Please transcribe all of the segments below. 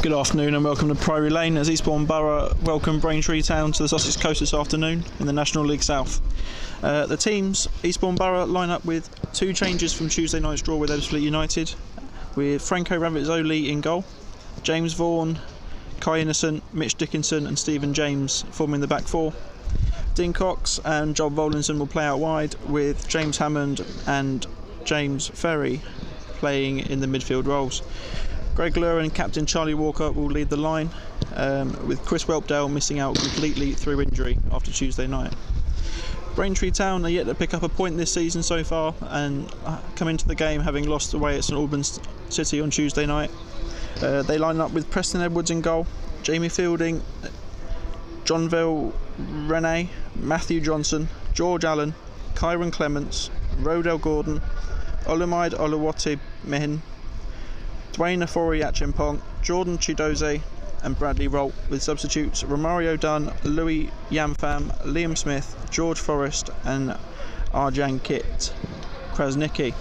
Good afternoon and welcome to Priory Lane as Eastbourne Borough welcome Braintree Town to the Sussex Coast this afternoon in the National League South. The teams, Eastbourne Borough line up with two changes from Tuesday night's draw with Ebbsfleet United, with Franco Ravitzoli in goal, James Vaughan, Kai Innocent, Mitch Dickinson and Stephen James forming the back four. Dean Cox and Job Volinson will play out wide, with James Hammond and James Ferry playing in the midfield roles. Greg Lure and captain Charlie Walker will lead the line, with Chris Whelpdale missing out completely through injury after Tuesday night. Braintree Town are yet to pick up a point this season so far and come into the game having lost away at St Albans City on Tuesday night. They line up with Preston Edwards in goal, Jamie Fielding, Johnville Renee, Matthew Johnson, George Allen, Kyron Clements, Rodell Gordon, Olumide Oluwati Mehin, Dwayne Afori Achimpong, Jordan Chidoze and Bradley Rolt, with substitutes Romario Dunn, Louis Yamfam, Liam Smith, George Forrest and Arjan Kit Krasnicki.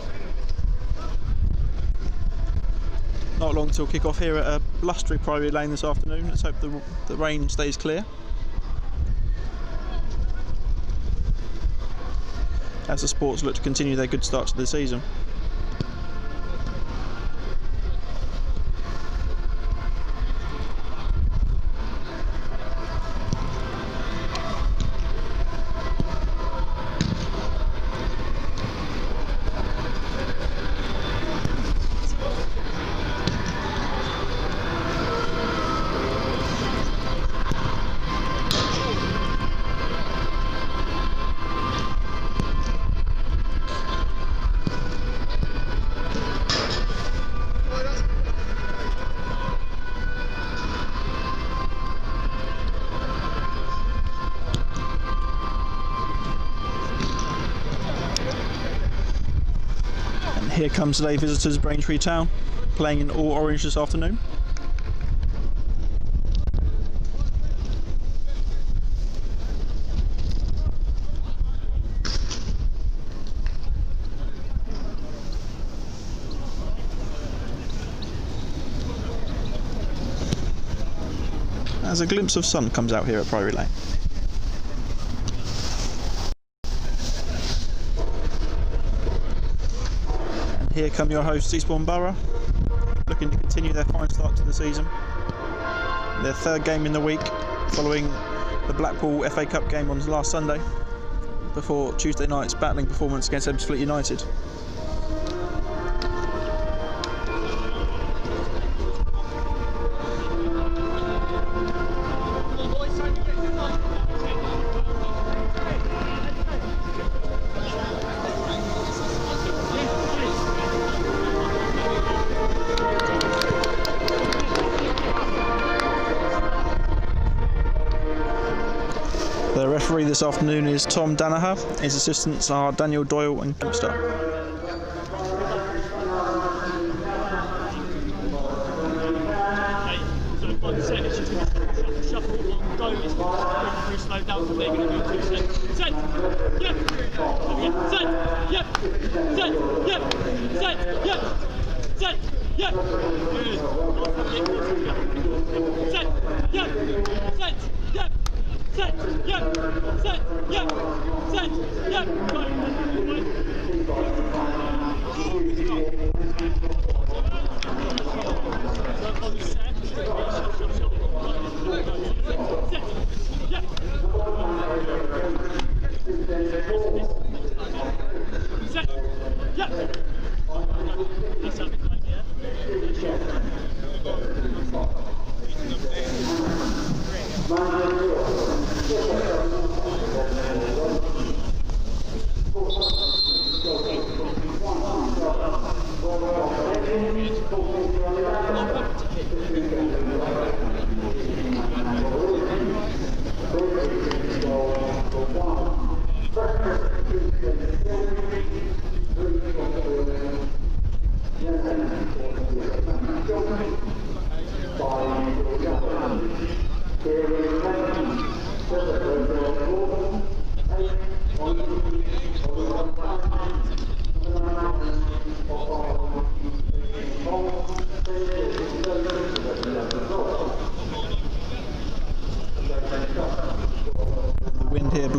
Not long till kick-off here at a blustery Priory Lane this afternoon. Let's hope the rain stays clear, as the Sports look to continue their good start to the season. Here comes today visitors Braintree Town, playing in all orange this afternoon. As a glimpse of sun comes out here at Priory Lane. Here come your hosts, Eastbourne Borough, looking to continue their fine start to the season. Their third game in the week, following the Blackpool FA Cup game on last Sunday, before Tuesday night's battling performance against Ebbsfleet United. The referee this afternoon is Tom Danaher. His assistants are Daniel Doyle and Kempster.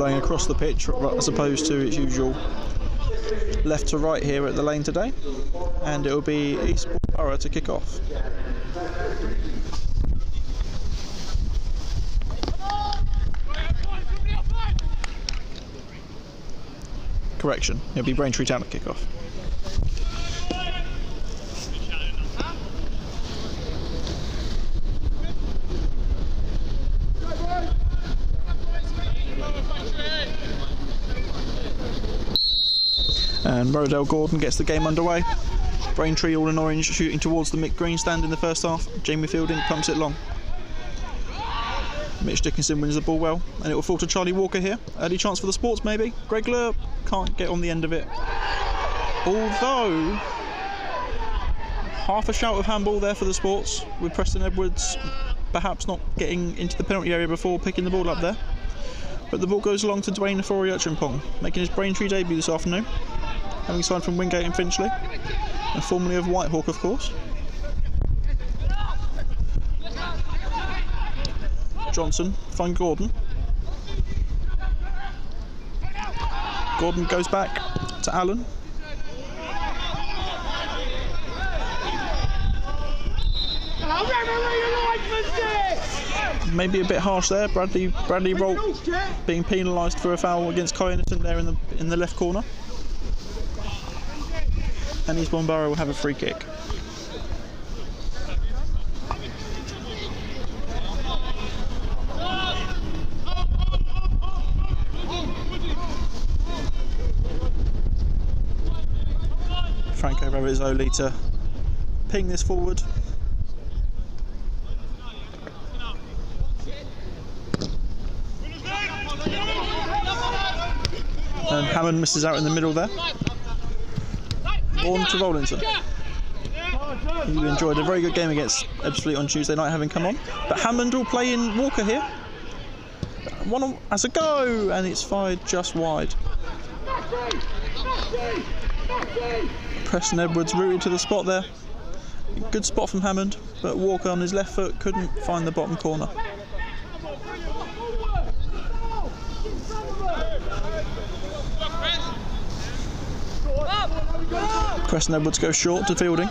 going across the pitch as opposed to its usual left to right here at the lane today, and it will be Eastbourne Borough to kick off. Correction, it'll be Braintree Town to kick off. And Rodell Gordon gets the game underway. Braintree all in orange, shooting towards the Mick Green stand in the first half. Jamie Fielding pumps it long. Mitch Dickinson wins the ball well, and it will fall to Charlie Walker here. Early chance for the Sports maybe. Greg Lurp can't get on the end of it. Although, half a shout of handball there for the Sports, with Preston Edwards perhaps not getting into the penalty area before picking the ball up there. But the ball goes along to Dwayne Ofori-Uchimpong, making his Braintree debut this afternoon, having signed from Wingate and Finchley, and formerly of Whitehawk, of course. Johnson finds Gordon. Gordon goes back to Allen. Maybe a bit harsh there. Bradley Rolt being penalised for a foul against Kai Innocent there in the left corner. And Eastbourne Borough will have a free kick. Franco Ravizzoli to ping this forward. And Hammond misses out in the middle there. Vaughan to Rowlinson. You enjoyed a very good game against Ebbsfleet on Tuesday night, having come on. But Hammond will play in Walker here. One as a go, and it's fired just wide. Preston Edwards rooted to the spot there. Good spot from Hammond, but Walker on his left foot couldn't find the bottom corner. Preston Edwards goes short to Fielding.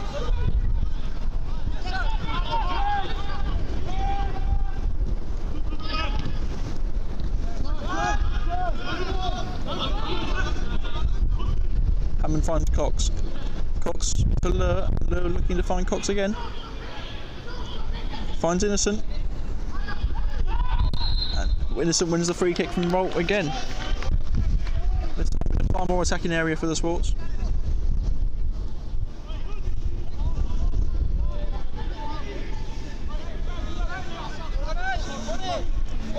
Hammond finds Cox. Cox to Lure looking to find Cox again. Finds Innocent. And Innocent wins the free kick from Rolt again. There's far more attacking area for the Sports.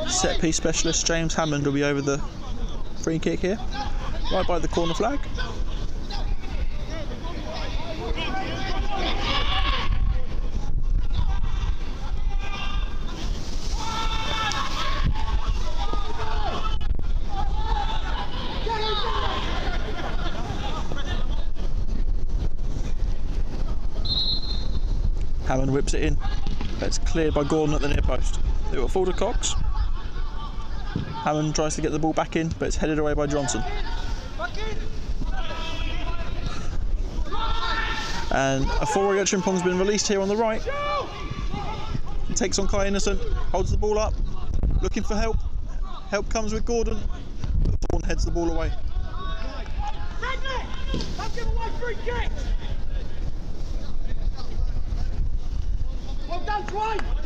Set piece specialist James Hammond will be over the free kick here, right by the corner flag. Hammond whips it in, but it's cleared by Gordon at the near post. It will fall to Cox. Hammond tries to get the ball back in, but it's headed away by Johnson. And Ofori-Uchimpong's been released here on the right. He takes on Kai Innocent, holds the ball up, looking for help. Help comes with Gordon, but Vaughan heads the ball away.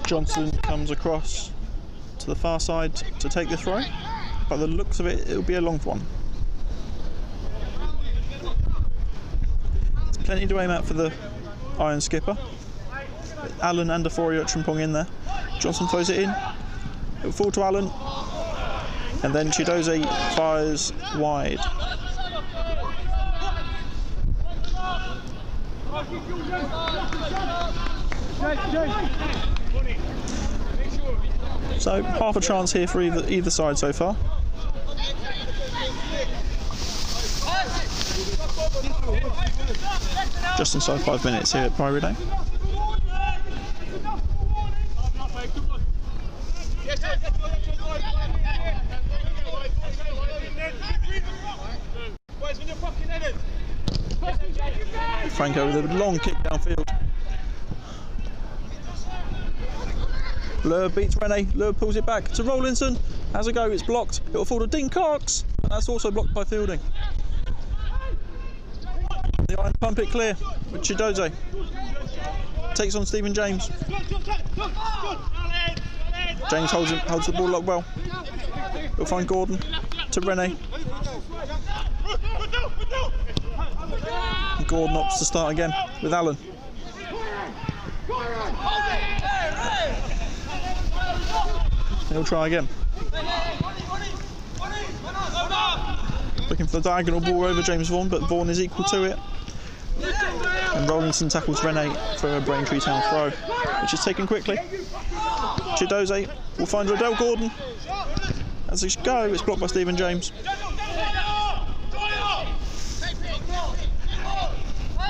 Johnson comes across to the far side to take the throw. By the looks of it, it'll be a long one. There's plenty to aim at for the Iron Skipper. Allen and Ofori-Uchimpong in there. Johnson throws it in. It'll fall to Allen. And then Chidozie fires wide. So half a chance here for either side so far. Just inside 5 minutes here at Braintree Day. Franco with a long kick downfield. Lure beats Rene. Lure pulls it back to Rollinson. Has a go, it's blocked. It'll fall to Dean Cox. And that's also blocked by Fielding. The Iron pump it clear with Chidoze. Takes on Stephen James. James holds the ball up well. He'll find Gordon to Rene. And Gordon opts to start again with Allen. He'll try again. Looking for the diagonal ball over James Vaughan, but Vaughan is equal to it. And Rollinson tackles Rene for a Braintree Town throw, which is taken quickly. Chidoze will find Riddell Gordon. As they go, it's blocked by Stephen James.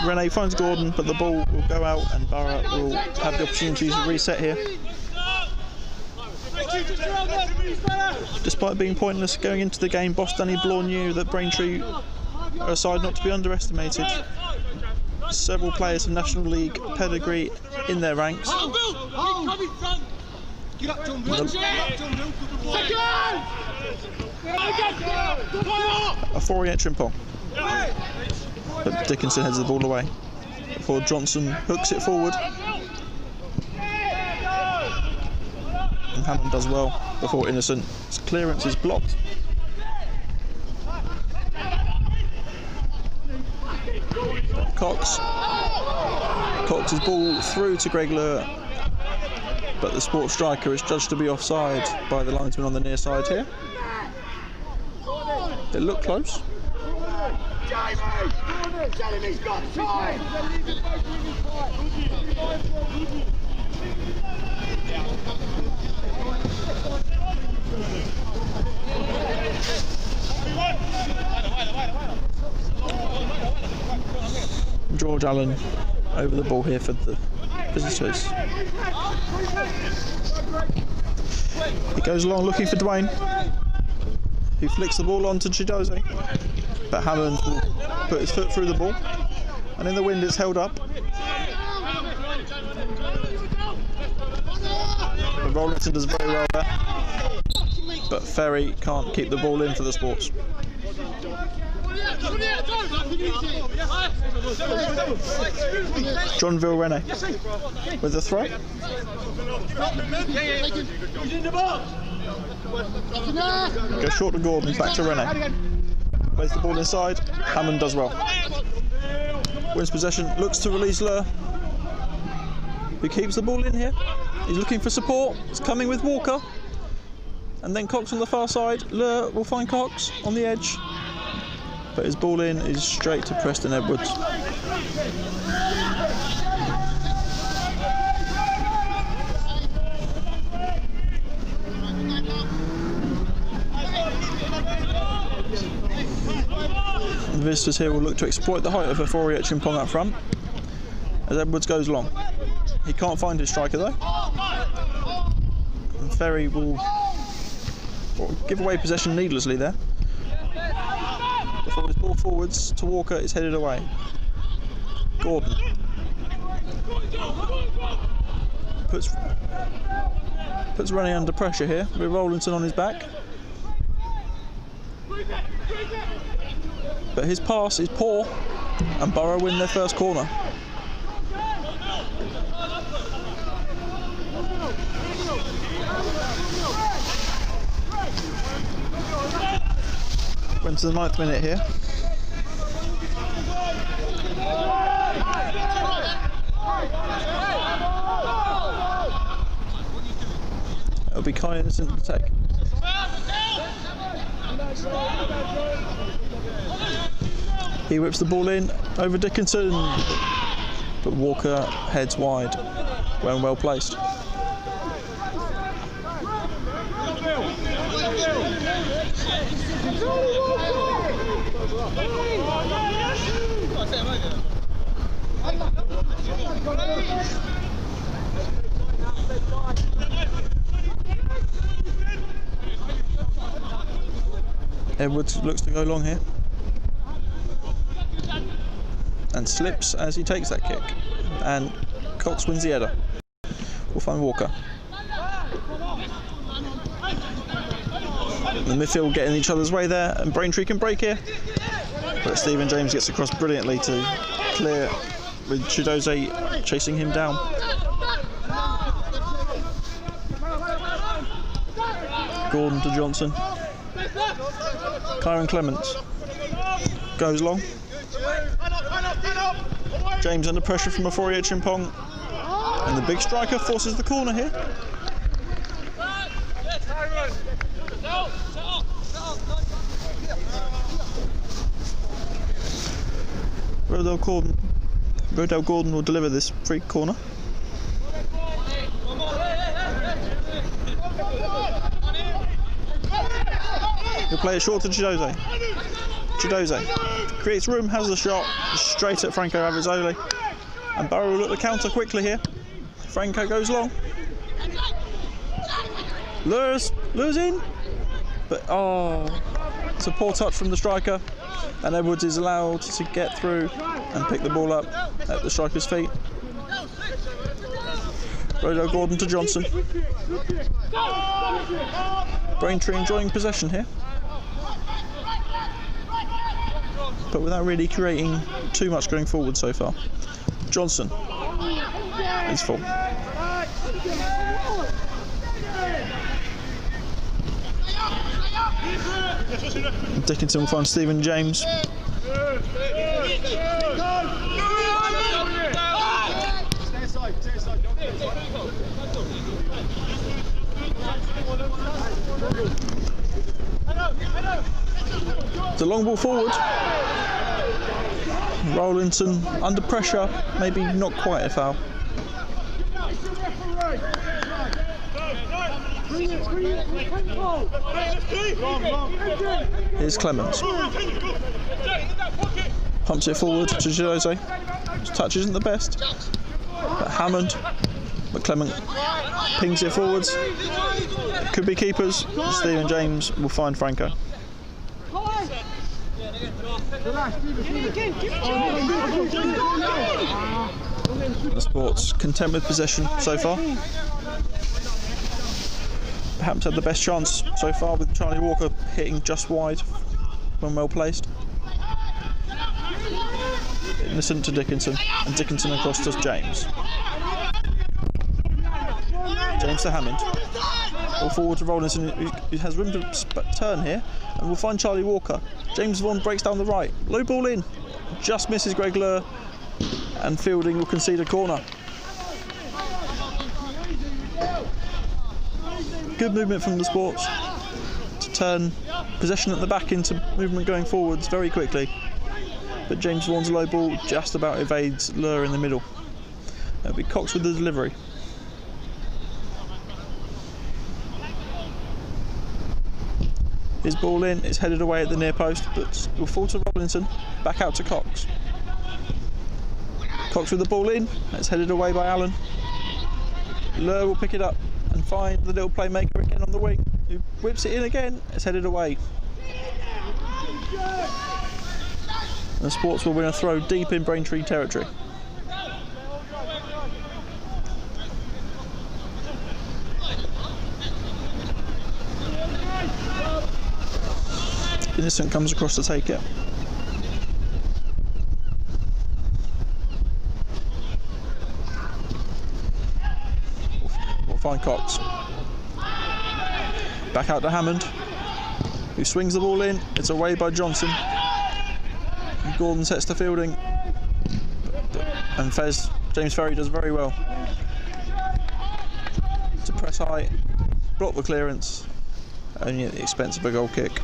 Rene finds Gordon, but the ball will go out and Borough will have the opportunity to reset here. Despite being pointless going into the game, boss Danny Blaw knew that Braintree are a side not to be underestimated. Several players of National League pedigree in their ranks. A 4-inch Chimpong. But Dickinson heads the ball away before Johnson hooks it forward. And Hammond does well before Innocent's clearance is blocked. Cox's ball through to Greg Lure, but the sport striker is judged to be offside by the linesman on the near side here. It looked close. Jeremy's got time! George Allen over the ball here for the visitors. He goes along looking for Dwayne, who flicks the ball onto Chidoze, but Hammond will put his foot through the ball, and in the wind it's held up. But Rollinson does very well there, but Ferry can't keep the ball in for the Sports. Johnville Rene with the throw. Goes short to Gordon, back to Rene. Plays the ball inside. Hammond does well. Wins possession, looks to release Lure, who keeps the ball in here. He's looking for support. It's coming with Walker. And then Cox on the far side. Lure will find Cox on the edge. But his ball in is straight to Preston Edwards. The visitors here will look to exploit the height of a 4-inch Chimpong up front as Edwards goes long. He can't find his striker though. And Ferry will give away possession needlessly there. Before his ball forwards to Walker is headed away. Gordon puts Rennie under pressure here with Rollinson on his back. But his pass is poor and Borough win their first corner. Went to the 9th minute here. It'll be Kai Innocent to take. He whips the ball in over Dickinson, but Walker heads wide when well placed. Edwards looks to go long here. And slips as he takes that kick. And Cox wins the header. We'll find Walker. The midfield getting each other's way there, and Braintree can break here. But Stephen James gets across brilliantly to clear, with Chidoze chasing him down. Gordon to Johnson. Kyron Clements goes long. James under pressure from Aforia Chimpong. And the big striker forces the corner here. Rodell Gordon will deliver this free corner. He'll play it short to Chidoze. Chidoze creates room, has the shot, straight at Franco Avizzoli. And Borough will look to counter quickly here. Franco goes long. Lures in. But it's a poor touch from the striker. And Edwards is allowed to get through and pick the ball up at the striker's feet. Rodell Gordon to Johnson. Braintree enjoying possession here, but without really creating too much going forward so far. Johnson is full. Dickinson will find Stephen James. It's a long ball forward. Rowlinson under pressure, maybe not quite a foul. Here's Clements. Pumps it forward to Chidoze. His touch isn't the best. But Hammond, but Clement pings it forwards. Could be keepers. Stephen James will find Franco. The Sports content with possession so far. Perhaps had the best chance so far, with Charlie Walker hitting just wide when well placed. Innocent to Dickinson, and Dickinson across to James. James to Hammond. All forward to Rowlinson, who has room to turn here, and we'll find Charlie Walker. James Vaughan breaks down the right. Low ball in. Just misses Greg Lure, and Fielding will concede a corner. Good movement from the Sports to turn possession at the back into movement going forwards very quickly. But James Vaughan's low ball just about evades Lure in the middle. It'll be Cox with the delivery. His ball in, it's headed away at the near post, but will fall to Robinson, back out to Cox. Cox with the ball in, it's headed away by Allen. Lure will pick it up and find the little playmaker again on the wing, who whips it in again, it's headed away. And the Sports will win a throw deep in Braintree territory. Innocent comes across to take it. We'll find Cox. Back out to Hammond, who swings the ball in. It's away by Johnson. And Gordon sets to Fielding. And James Ferry does very well to press high, block the clearance, only at the expense of a goal kick.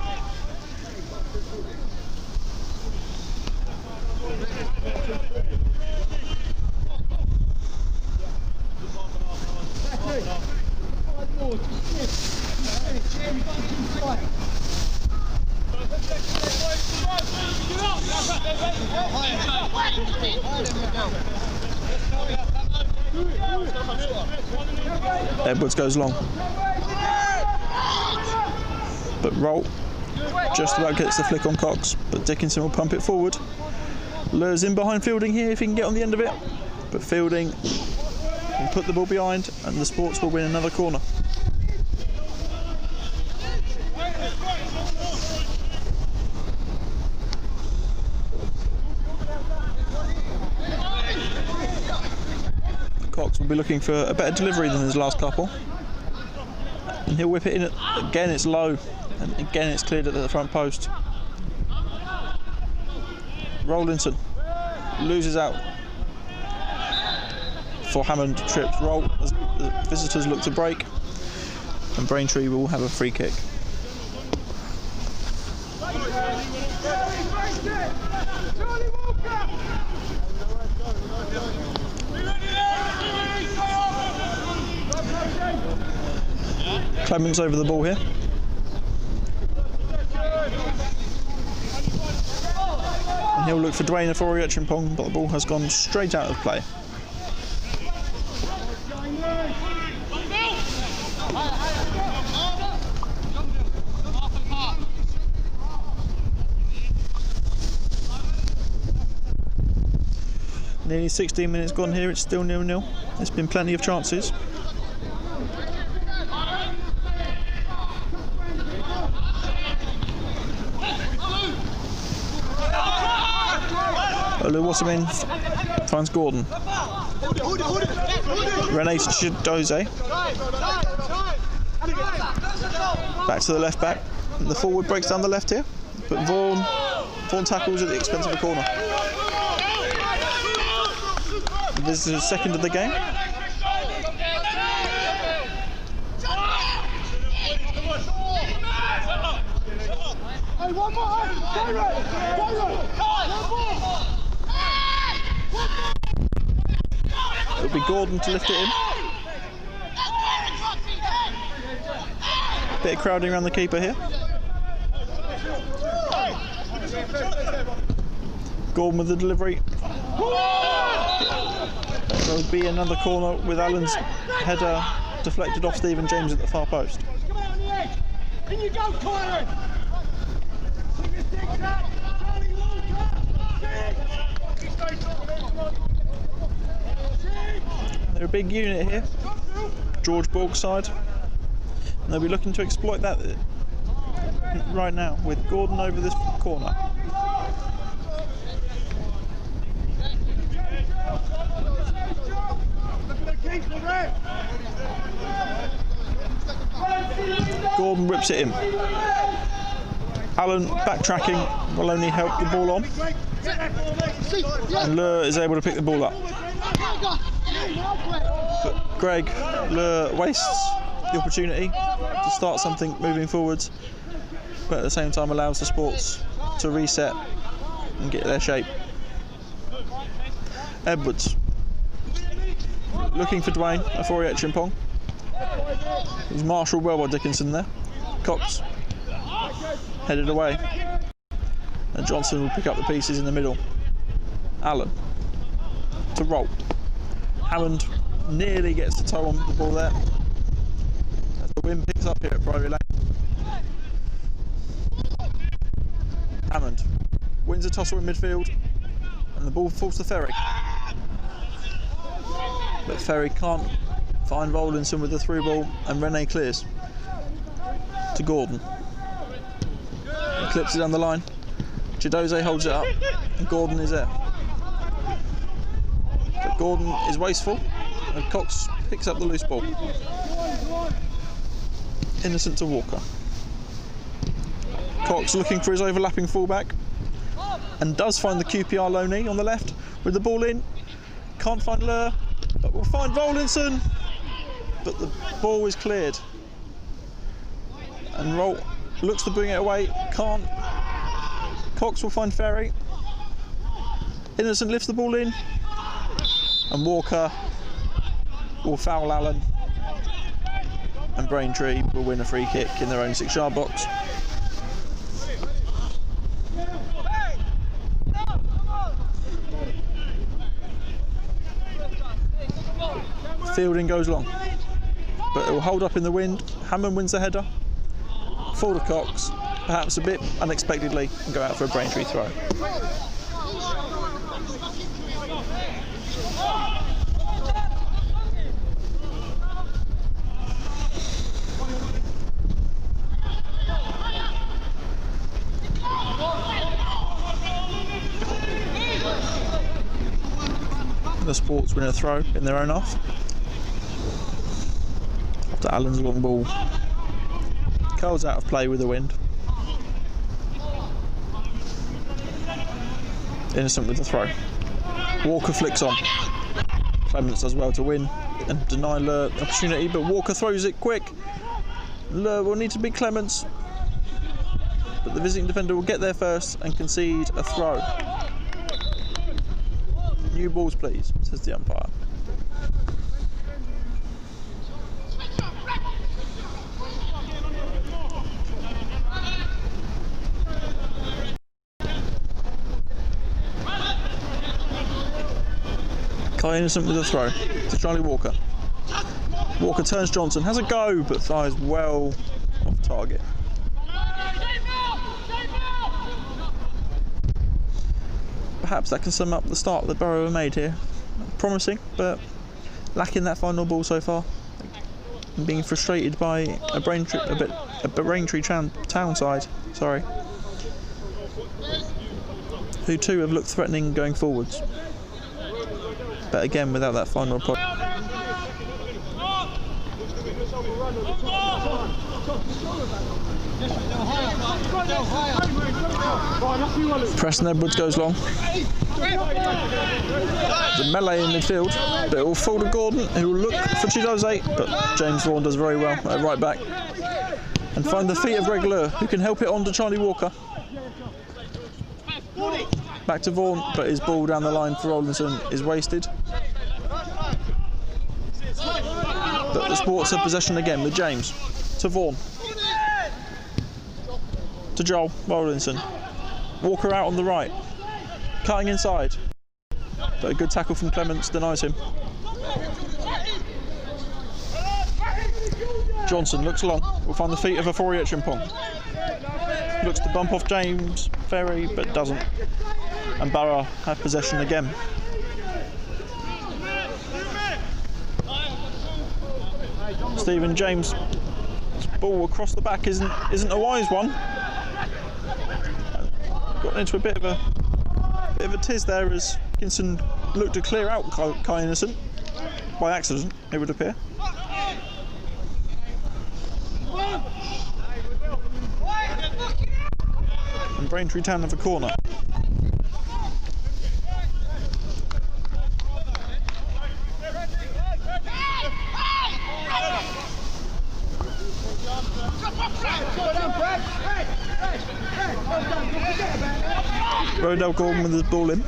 Edwards goes long, but Roll Just about gets the flick on Cox, but Dickinson will pump it forward. Lures in behind Fielding here if he can get on the end of it, but Fielding will put the ball behind and the Sports will win another corner. Cox will be looking for a better delivery than his last couple, and he'll whip it in. Again it's low, and again it's cleared at the front post. Rowlinson loses out for Hammond, trips Roll as the visitors look to break, and Braintree will have a free kick. Clements over the ball here. And he'll look for Dwayne Afori Etchimpong, but the ball has gone straight out of play. Nearly 16 minutes gone here, it's still 0-0. There's been plenty of chances. Oluwatomin finds Gordon. Rene Chidoze. Back to the left back. The forward breaks down the left here, but Vaughan tackles at the expense of a corner. This is the second of the game. It'll be Gordon to lift it in. Bit of crowding around the keeper here. Gordon with the delivery. There'll be another corner with Allen's header deflected off Stephen James at the far post. In you go, Kyron! They're a big unit here, George Borg's side, and they'll be looking to exploit that right now with Gordon over this corner. Gordon whips it in. Allen backtracking will only help the ball on, and Lure is able to pick the ball up. But Greg Lure wastes the opportunity to start something moving forwards, but at the same time allows the Sports to reset and get their shape. Edwards looking for Dwayne Afori Etchimpong. He's marshalled well by Dickinson there. Cox headed away, and Johnson will pick up the pieces in the middle. Allen to Roll. Hammond nearly gets the toe on the ball there as the wind picks up here at Priory Lane. Hammond wins a tussle in midfield, and the ball falls to Ferry, but Ferry can't find Rowlinson with the through ball, and Rene clears to Gordon. He clips it down the line. Chidoze holds it up, and Gordon is there. But Gordon is wasteful, and Cox picks up the loose ball. Innocent to Walker. Cox looking for his overlapping fullback, and does find the QPR loanee on the left with the ball in. Can't find Lure, but will find Rowlinson. But the ball is cleared, and Roll looks to bring it away, can't. Cox will find Ferry. Innocent lifts the ball in, and Walker will foul Allen, and Braintree will win a free kick in their own 6-yard box. Fielding goes long, but it will hold up in the wind. Hammond wins the header. Forward of Cox, perhaps a bit unexpectedly, and go out for a Braintree throw. The Sports win a throw in their own half. After Allen's long ball curls out of play with the wind. Innocent with the throw. Walker flicks on. Clements does well to win and deny Lur the opportunity, but Walker throws it quick. Lur will need to beat Clements, but the visiting defender will get there first and concede a throw. New balls, please, says the umpire. Kai Innocent with a throw to Charlie Walker. Walker turns Johnson, has a go, but fires well off target. Perhaps that can sum up the start that Borough have made here. Promising, but lacking that final ball so far. And being frustrated by a Braintree town side, who too have looked threatening going forwards. But again, without that final point. Preston Edwards goes long. The melee in midfield, but it will fall to Gordon, who will look for Chidoze, but James Vaughan does very well at right back. And find the feet of Greg Lur, who can help it on to Charlie Walker. Back to Vaughan, but his ball down the line for Rollinson is wasted. But the Sports have possession again with James. To Vaughan. To Joel Rollinson. Walker out on the right. Cutting inside. But a good tackle from Clements denies him. Johnson looks long. Will find the feet of a Chimpong. Looks to bump off James Ferry, but doesn't. And Borough have possession again. Stephen James' ball across the back isn't a wise one. Got into a bit of a tiz there as Kinson looked to clear out Kai Innocent by accident, it would appear. And Braintree Town have a corner. Rodell Gordon with his ball in.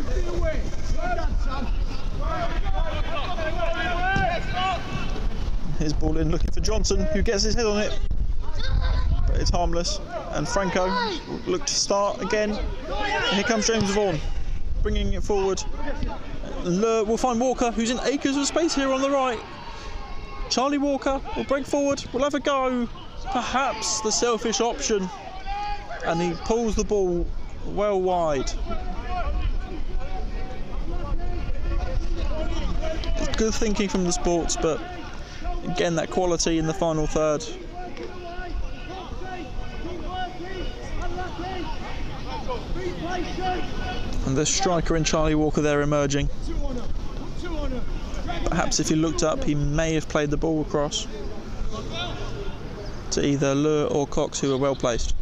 His ball in, looking for Johnson, who gets his head on it, but it's harmless. And Franco will look to start again. And here comes James Vaughan, bringing it forward. And we'll find Walker, who's in acres of space here on the right. Charlie Walker will break forward, will have a go. Perhaps the selfish option. And he pulls the ball well wide. Good thinking from the Sports, but again that quality in the final third. And the striker in Charlie Walker there emerging. Perhaps if he looked up, he may have played the ball across to either Lur or Cox, who are well placed.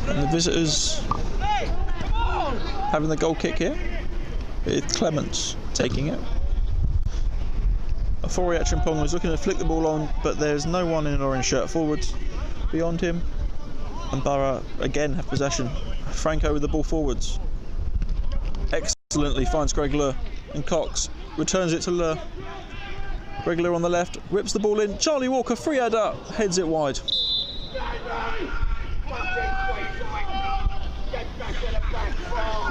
And the visitors having the goal kick here, with Clements taking it. Chimpong was looking to flick the ball on, but there's no one in an orange shirt forwards beyond him. And Borough again have possession. Franco with the ball forwards. Excellently finds Greg Lur, and Cox returns it to Lur. Greg Lur on the left, whips the ball in. Charlie Walker, free header, heads it wide.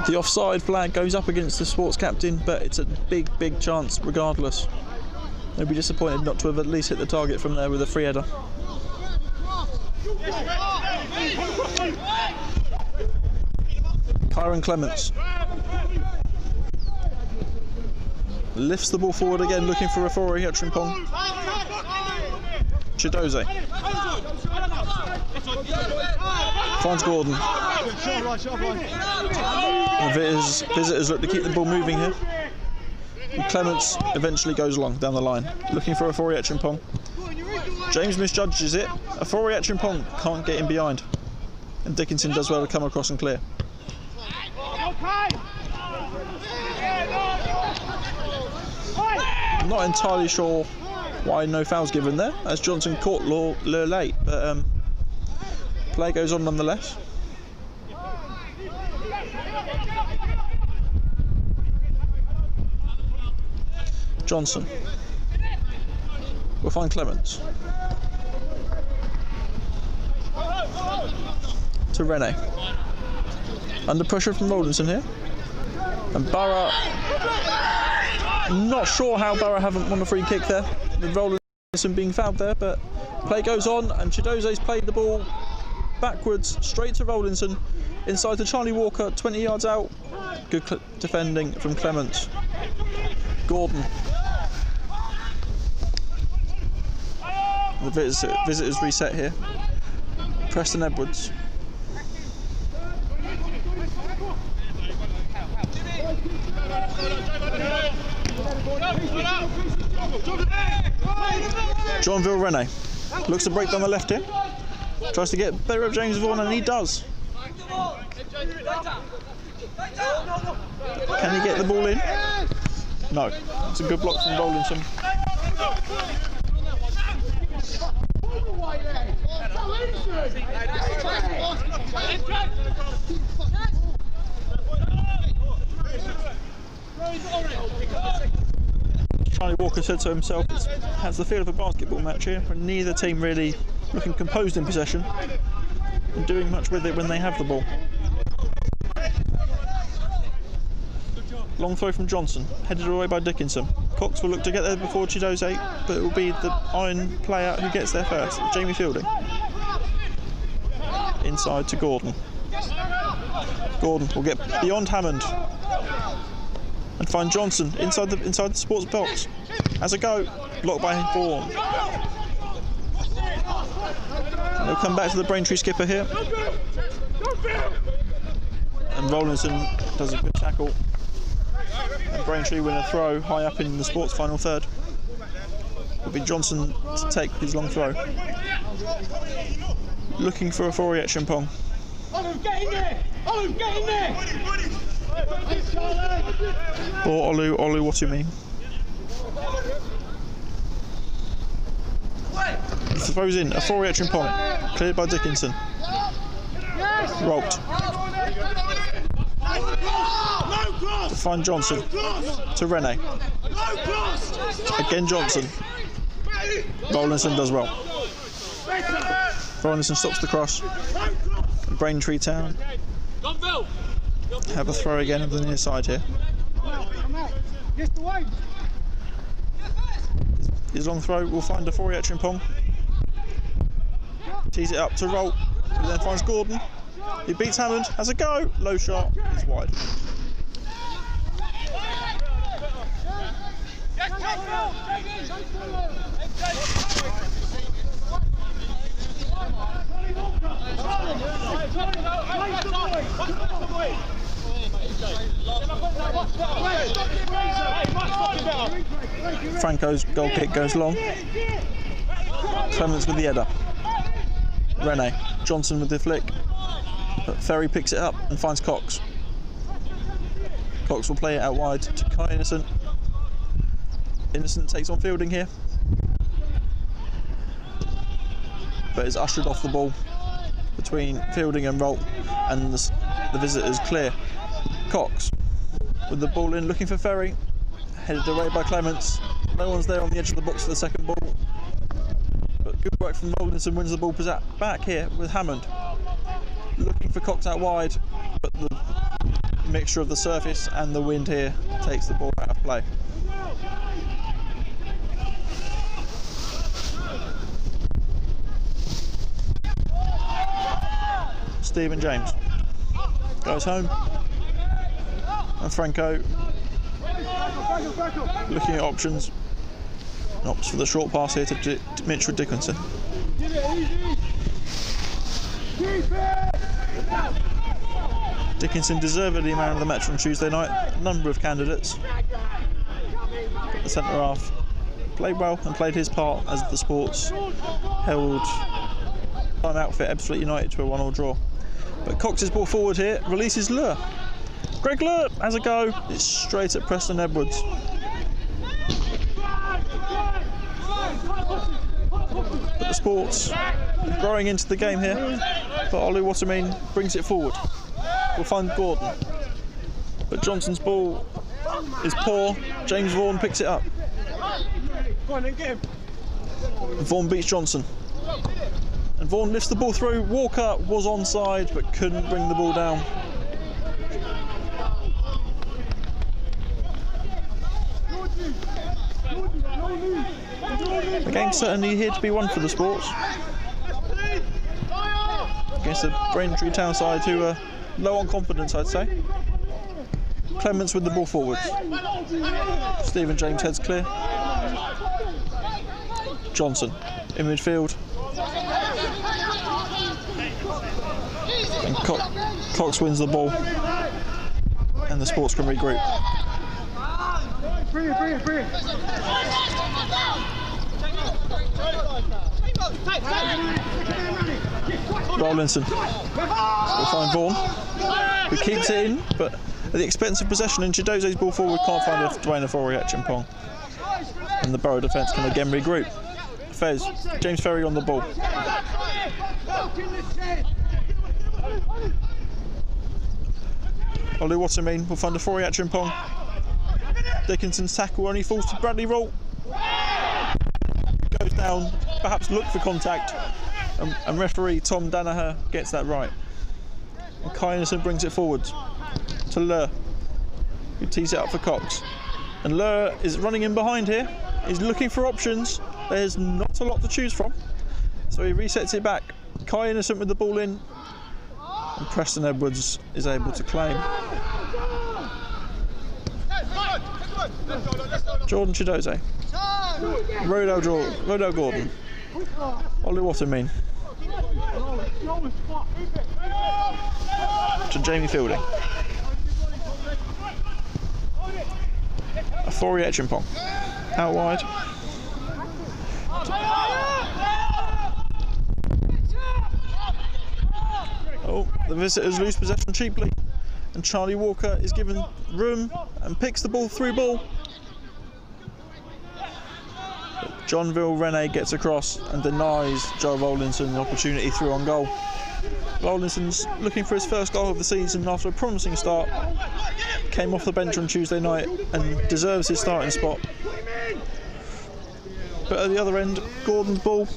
The offside flag goes up against the Sports captain, but it's a big chance regardless. They'd be disappointed not to have at least hit the target from there with a free header. Kyron Clements lifts the ball forward again, looking for a Fori Etchimpong. Chidoze finds Gordon. The visitors look to keep the ball moving here. And Clements eventually goes along down the line, looking for a Fori Etchimpong. James misjudges it. A Fori Etchimpong can't get in behind, and Dickinson does well to come across and clear. I'm not entirely sure why no foul's given there, as Johnson caught Lure late, but play goes on nonetheless. Johnson will find Clements. To Rene. Under pressure from Rollinson here. And Borough, not sure how Borough haven't won a free kick there, with Rollinson being fouled there, but play goes on and Chidoze's played the ball backwards straight to Rollinson, inside to Charlie Walker, 20 yards out. Good defending from Clements. Gordon. The visitors reset here. Preston Edwards. Johnville Rene looks to break down the left here. Tries to get better of James Vaughan, and he does. Can he get the ball in? No. It's a good block from Rollinson. Charlie Walker said to himself, it has the feel of a basketball match here, and neither team really looking composed in possession and doing much with it when they have the ball. Long throw from Johnson, headed away by Dickinson. Cox will look to get there before Chidoze, but it will be the iron player who gets there first, Jamie Fielding. Inside to Gordon. Gordon will get beyond Hammond and find Johnson inside the sports box. Has a go, blocked by Vaughan. And they'll come back to the Braintree skipper here. And Rollinson does a good tackle. And Braintree win a throw high up in the sports final third. It'll be Johnson to take his long throw. Looking for a Fori Etchimpong. Get in there! Get in there! Or Olu, what do you mean? He throws in a Fori Etchimpong, cleared by Dickinson. Rolt. To find Johnson. To Rene. Again Johnson. Rollinson does well. Rollinson stops the cross. Braintree Town have a throw again on the near side here. His long throw will find a Fori Etchimpong. Tees it up to Rolt, who then finds Gordon. He beats Hammond, has a go, low shot, it's wide. Franco's goal kick goes long. Clements with the header. Rene. Johnson with the flick. But Ferry picks it up and finds Cox. Cox will play it out wide to Kai Innocent. Innocent takes on Fielding here, but is ushered off the ball between Fielding and Rolt, and the visitors clear. Cox with the ball in, looking for Ferry, headed away by Clements. No one's there on the edge of the box for the second ball, but good work from Rollinson, wins the ball back here with Hammond. Looking for Cox out wide, but the mixture of the surface and the wind here takes the ball out of play. Stephen James. Goes home. And Franco looking at options. Opts for the short pass here to Mitchell Dickinson. Dickinson deservedly man of the match on Tuesday night. A number of candidates. But the centre half played well and played his part as the Sports held time outfit Ebbsfleet United to a 1-1 draw. But Cox's ball forward here releases Lure. Greg Lure has a go. It's straight at Preston Edwards. But the Sports growing into the game here. But Ollie Watermean brings it forward. We'll find Gordon. But Johnson's ball is poor. James Vaughan picks it up. Vaughan beats Johnson. And Vaughan lifts the ball through. Walker was onside but couldn't bring the ball down. The game's certainly here to be won for the Sports. Against the Braintree town side who are low on confidence, I'd say. Clements with the ball forwards. Stephen James heads clear. Johnson in midfield. And Cox wins the ball. And the Sports can regroup. Rowlinson will find Vaughan, who keeps it in, but at the expense of possession, and Chidoze's ball forward can't find a Dwayne Ofori-Achimpong. And the Borough defence can again regroup. James Ferry on the ball. Ollie Watermean will find a Ofori-Achimpong. Dickinson's tackle only falls to Bradley Roll. Goes down, perhaps look for contact, and referee Tom Danaher gets that right. And Kai Innocent brings it forward to Lure, who tees it up for Cox. And Lure is running in behind here. He's looking for options. There's not a lot to choose from, so he resets it back. Kai Innocent with the ball in, and Preston Edwards is able to claim. Jordan Chidoze, Rodell Gordon, Ollie Watermean, to Jamie Fielding, Ofori-Achimpong, out wide. Oh, the visitors lose possession cheaply, and Charlie Walker is given room and picks the ball through ball. Johnville Rene gets across and denies Joe Rowlinson an opportunity through on goal. Rowlinson's looking for his first goal of the season after a promising start. Came off the bench on Tuesday night and deserves his starting spot. But at the other end, Gordon's ball.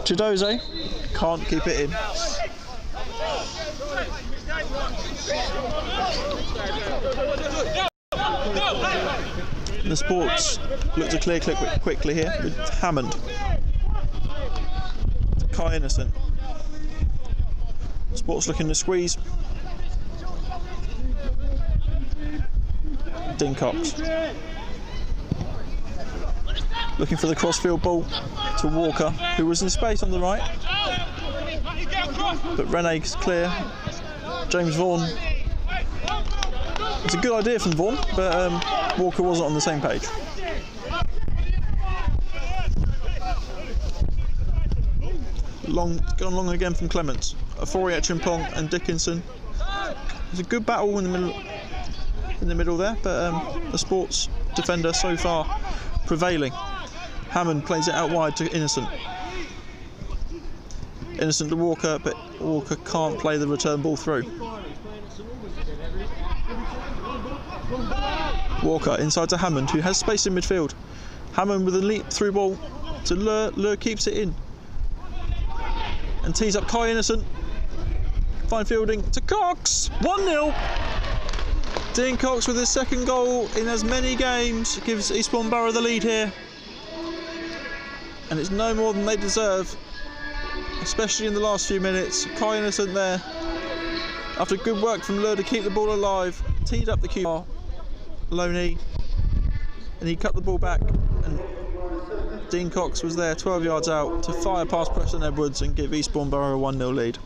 Chidoze can't keep it in. The Sports look to clear quickly here with Hammond. Kai Innocent. Sports looking to squeeze. Dean Cox. Looking for the crossfield ball to Walker, who was in space on the right. But Rene's clear. James Vaughan. It's a good idea from Vaughan, but Walker wasn't on the same page. Gone long again from Clements. Ofori-Achimpong and Dickinson. It's a good battle in the middle there, but the Sports defender so far prevailing. Hammond plays it out wide to Innocent. Innocent to Walker, but Walker can't play the return ball through. Walker inside to Hammond, who has space in midfield. Hammond with a leap through ball to Lure. Lure keeps it in and tees up Kai Innocent. Fine fielding to Cox. 1-0. Dean Cox with his second goal in as many games gives Eastbourne Borough the lead here, and it's no more than they deserve. A especially in the last few minutes. Kai Innocent there. After good work from Lur to keep the ball alive, teed up the QR, low knee, and he cut the ball back, and Dean Cox was there 12 yards out to fire past Preston Edwards and give Eastbourne Borough a 1-0 lead.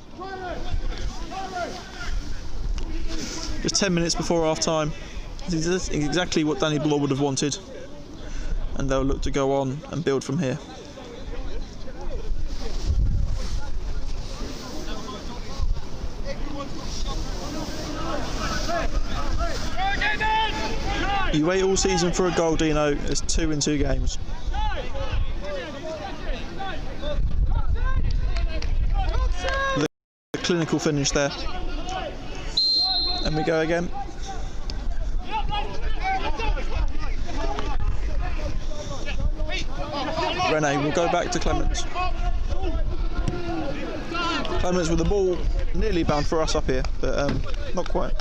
Just 10 minutes before half time. It's exactly what Danny Bloor would have wanted, and they'll look to go on and build from here. You wait all season for a goal, Dino. It's 2 in 2 games. The clinical finish there. And we go again. Rene will go back to Clements. Clements with the ball nearly bound for us up here, but not quite.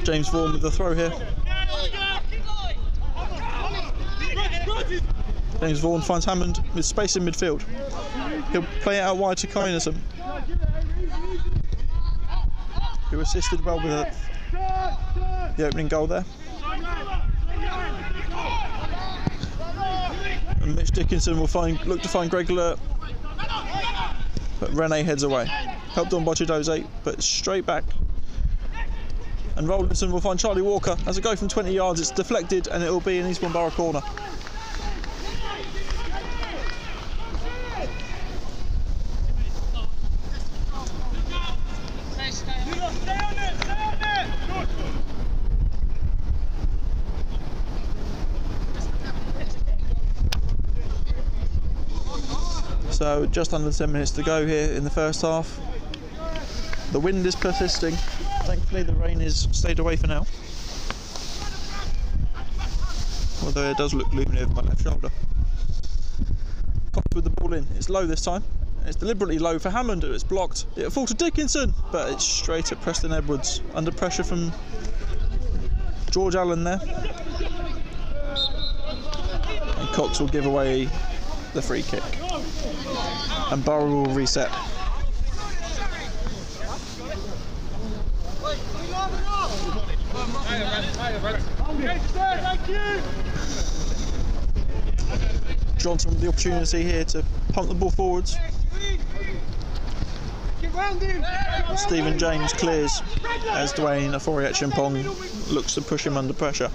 James Vaughan with the throw here. James Vaughan finds Hammond with space in midfield. He'll play it out wide to Kai Innocent, who assisted well with the opening goal there. And Mitch Dickinson will look to find Greg Lurt, but Rene heads away. Helped on by Chidoze, but straight back. And Rollinson will find Charlie Walker. As it goes from 20 yards, it's deflected and it will be an Eastbourne Borough corner. So just under 10 minutes to go here in the first half. The wind is persisting. Thankfully the rain is stayed away for now. Although it does look gloomy over my left shoulder. Cox with the ball in. It's low this time. It's deliberately low for Hammond. It's blocked. It'll fall to Dickinson, but it's straight at Preston Edwards. Under pressure from George Allen there. And Cox will give away the free kick. And Borough will reset. Johnson with the opportunity here to pump the ball forwards. Stephen James clears as Dwayne Afori-Etchimpong looks to push him under pressure.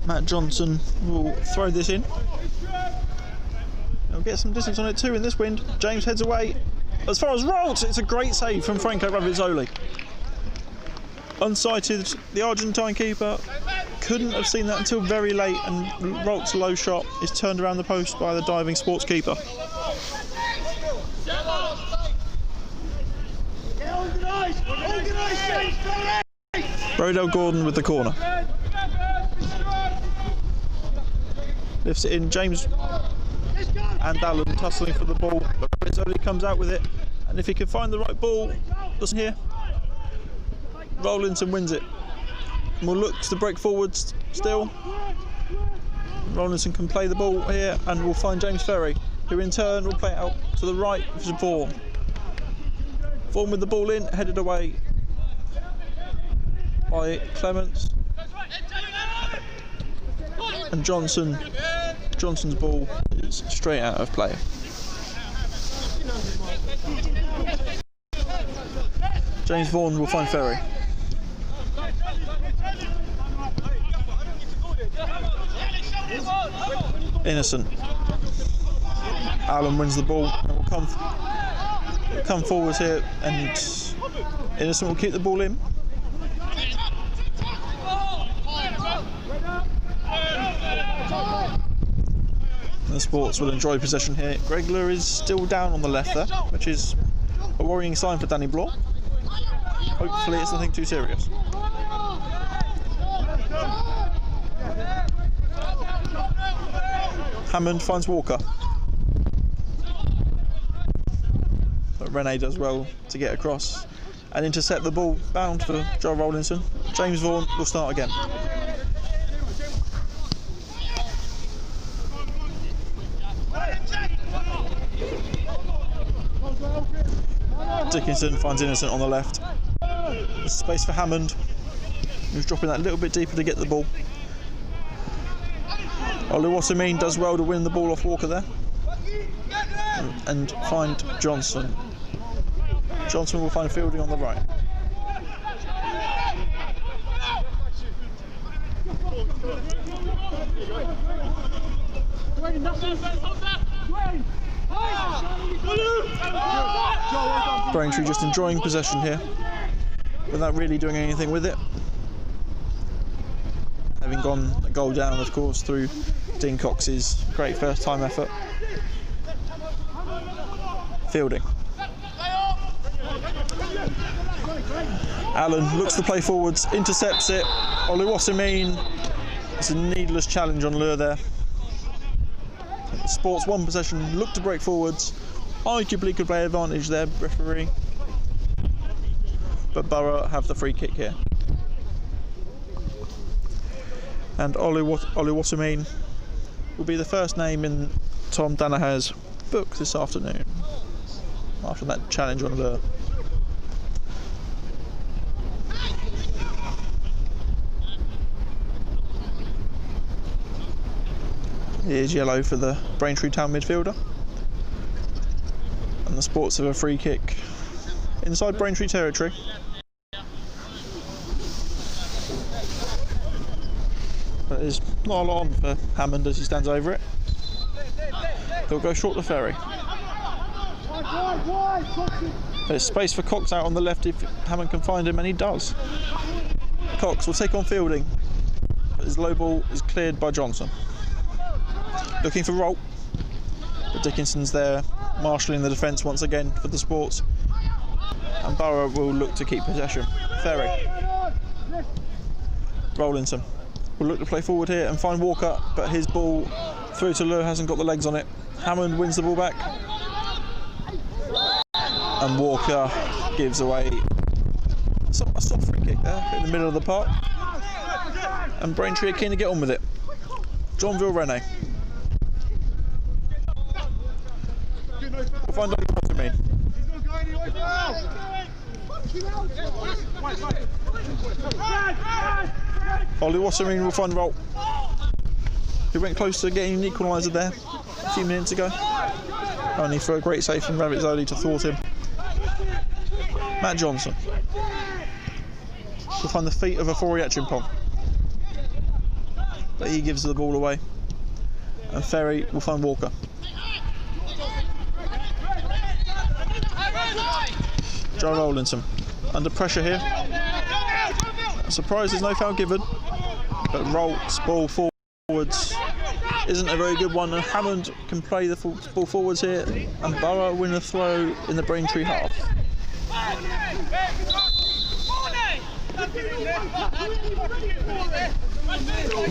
Matt Johnson will throw this in. He'll get some distance on it too in this wind. James heads away. As far as Rolts, it's a great save from Franco Ravizzoli. Unsighted, the Argentine keeper couldn't have seen that until very late, and Rolts' low shot is turned around the post by the diving sports keeper. Brodell Gordon with the corner. Lifts it in, James and Allen tussling for the ball, but Ravizzoli comes out with it, and if he can find the right ball, doesn't here, Rollinson wins it. Will look to break forwards still. Rollinson can play the ball here and will find James Ferry, who in turn will play it out to the right for Vaughan. Vaughan with the ball in, headed away by Clements. And Johnson's ball is straight out of play. James Vaughan will find Ferry. Innocent. Allen wins the ball and will come forwards here, and Innocent will keep the ball in. The Sports will enjoy possession here. Gregler is still down on the left there, which is a worrying sign for Danny Bloor. Hopefully it's nothing too serious. Hammond finds Walker. But Rene does well to get across and intercept the ball bound for Joe Rollinson. James Vaughan will start again. Dickinson finds Innocent on the left. There's space for Hammond, who's dropping that little bit deeper to get the ball. Oluwasemin does well to win the ball off Walker there and find Johnson. Johnson will find Fielding on the right. Braintree just enjoying possession here without really doing anything with it. Having gone a goal down, of course, through Dean Cox's great first time effort. Fielding. Allen looks to play forwards, intercepts it. Oluwasemin, it's a needless challenge on Lure there. Sports one possession, look to break forwards. Arguably could play advantage there, referee. But Borough have the free kick here. And Oluwasemin will be the first name in Tom Danaher's book this afternoon after that challenge on Lure. Here's yellow for the Braintree Town midfielder. And the Sports have a free kick inside Braintree territory. But there's not a lot on for Hammond as he stands over it. He'll go short to Ferry. There's space for Cox out on the left if Hammond can find him, and he does. Cox will take on Fielding, but his low ball is cleared by Johnson. Looking for Rolt, but Dickinson's there, marshalling the defence once again for the Sports. And Borough will look to keep possession. Ferry. Rollinson will look to play forward here and find Walker, but his ball through to Lure hasn't got the legs on it. Hammond wins the ball back. And Walker gives away a soft free kick there in the middle of the park. And Braintree are keen to get on with it. Johnville Rene. We'll find out what I mean. Oluwasemin will find Rolt, who went close to getting an equaliser there a few minutes ago, only for a great save from Ravitzoli to thwart him. Matt Johnson will find the feet of a Fori Achimpong, but he gives the ball away, and Ferry will find Walker. Joe Rollinson under pressure here. I'm surprised there's no foul given, but Rolt's ball forwards isn't a very good one, and Hammond can play the ball forwards here, and Borough win a throw in the Braintree half.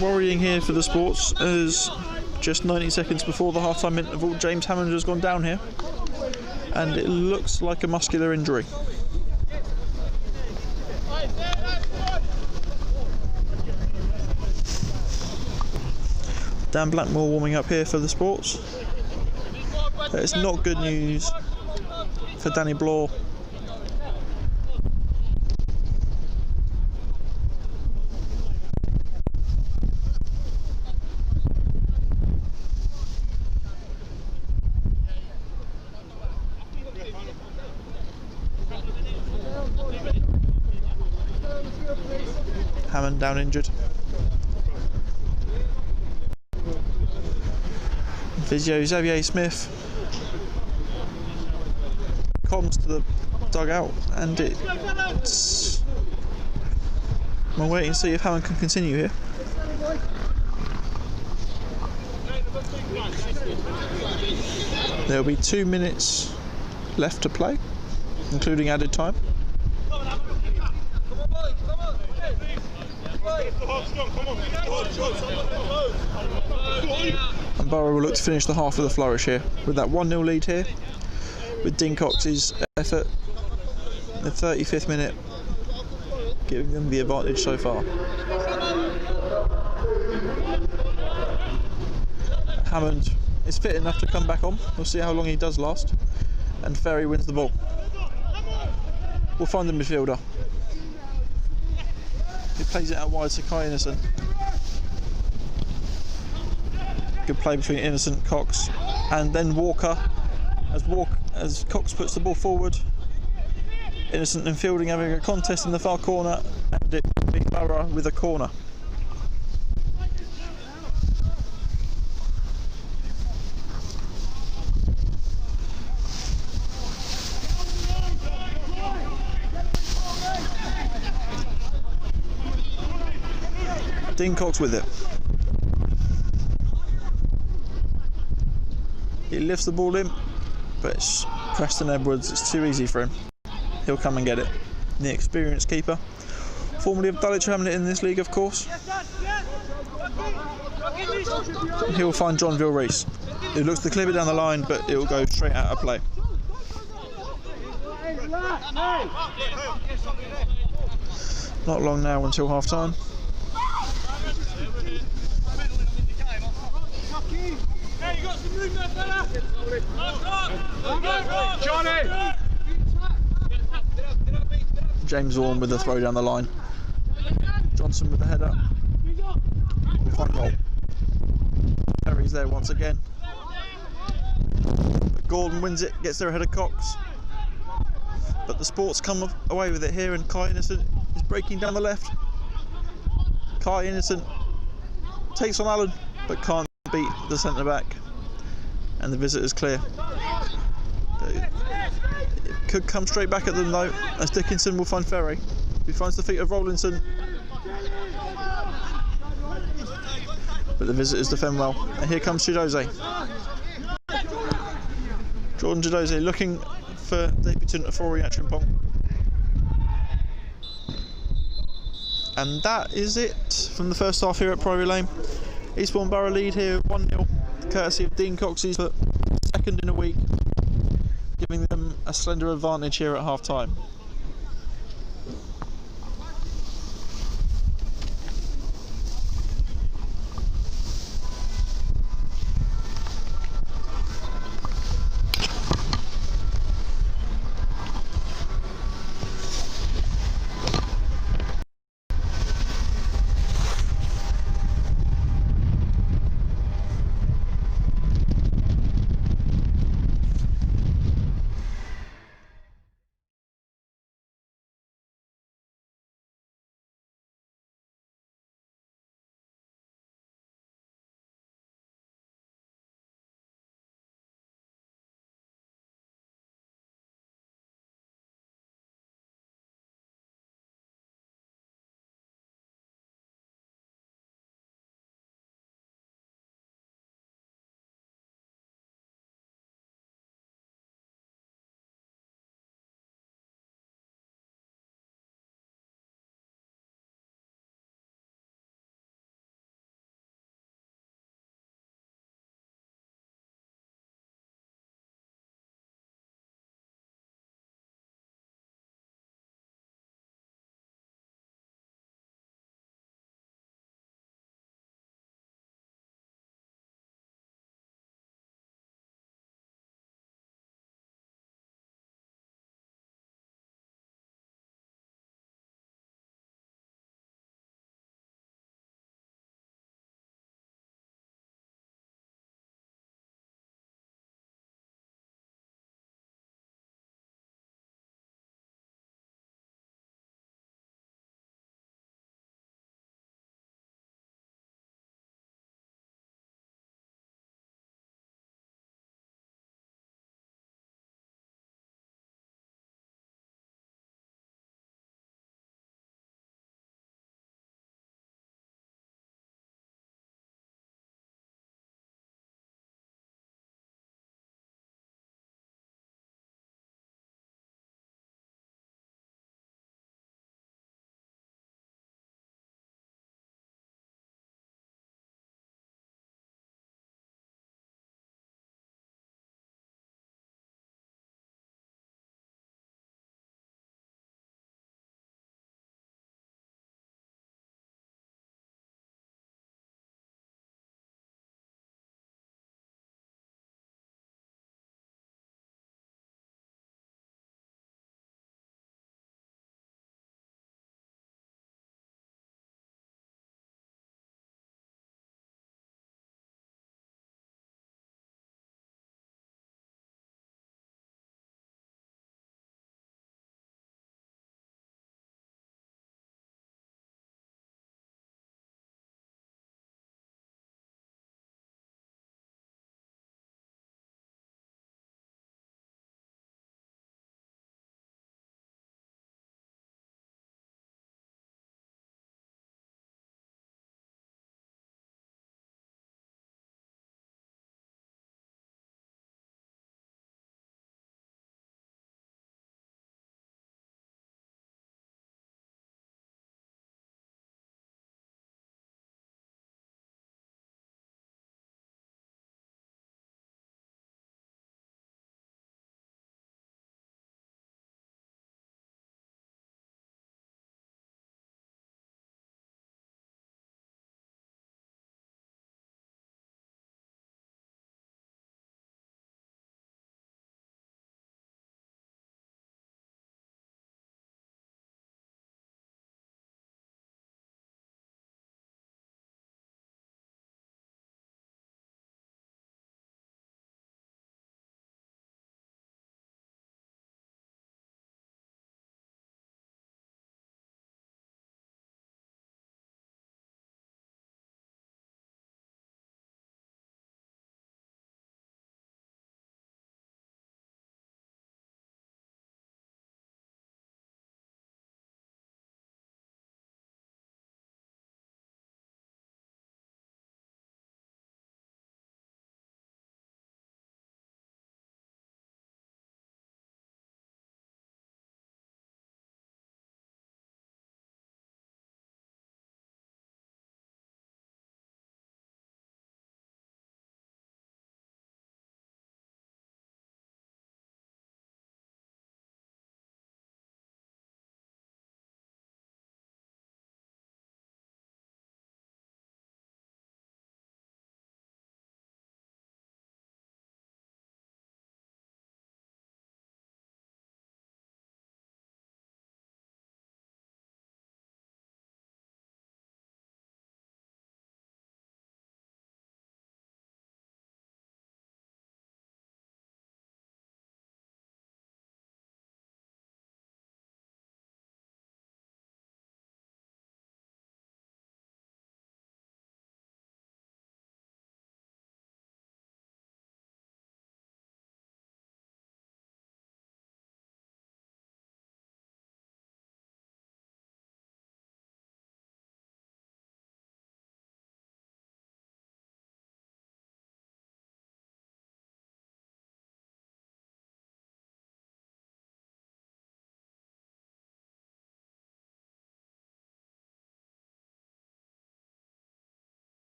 Worrying here for the Sports as just 90 seconds before the half-time interval, James Hammond has gone down here, and it looks like a muscular injury. Dan Blackmore warming up here for the Sports. It's not good news for Danny Bloor. Hammond down injured. Physio Xavier Smith comes to the dugout, and it's... We'll wait and see if Hammond can continue here. There'll be 2 minutes left to play, including added time. And Borough will look to finish the half with a flourish here, with that 1-0 lead here, with Dean Cox's effort in the 35th minute giving them the advantage so far. Hammond is fit enough to come back on. We'll see how long he does last. And Ferry wins the ball. We'll find the midfielder. He plays it out wide to Kai Innocent. Good play between Innocent, Cox, and then Walker. As Cox puts the ball forward. Innocent and Fielding having a contest in the far corner, and it will be Borough with a corner. Dean Cox with it. He lifts the ball in, but it's Preston Edwards. It's too easy for him. He'll come and get it. The experienced keeper, formerly of Dulwich Hamlet in this league, of course. He'll find John Rees, who looks to clip it down the line, but it will go straight out of play. Not long now until half time. Hey, you got some room there, fella! Johnny! James Vaughan with the throw down the line. Johnson with the header. We'll find goal. Perry's there once again. But Gordon wins it, gets there ahead of Cox. But the Sports come away with it here, and Kai Innocent is breaking down the left. Kai Innocent takes on Allen, but can't beat the centre back, and the visitors clear. It could come straight back at them though, as Dickinson will find Ferry, who finds the feet of Rowlinson, but the visitors defend well. And here comes Chidozie. Jordan Chidozie looking for debutant Afori Achimpong. And that is it from the first half here at Priory Lane. Eastbourne Borough lead here 1-0, courtesy of Dean Cox's second in a week, giving them a slender advantage here at half time.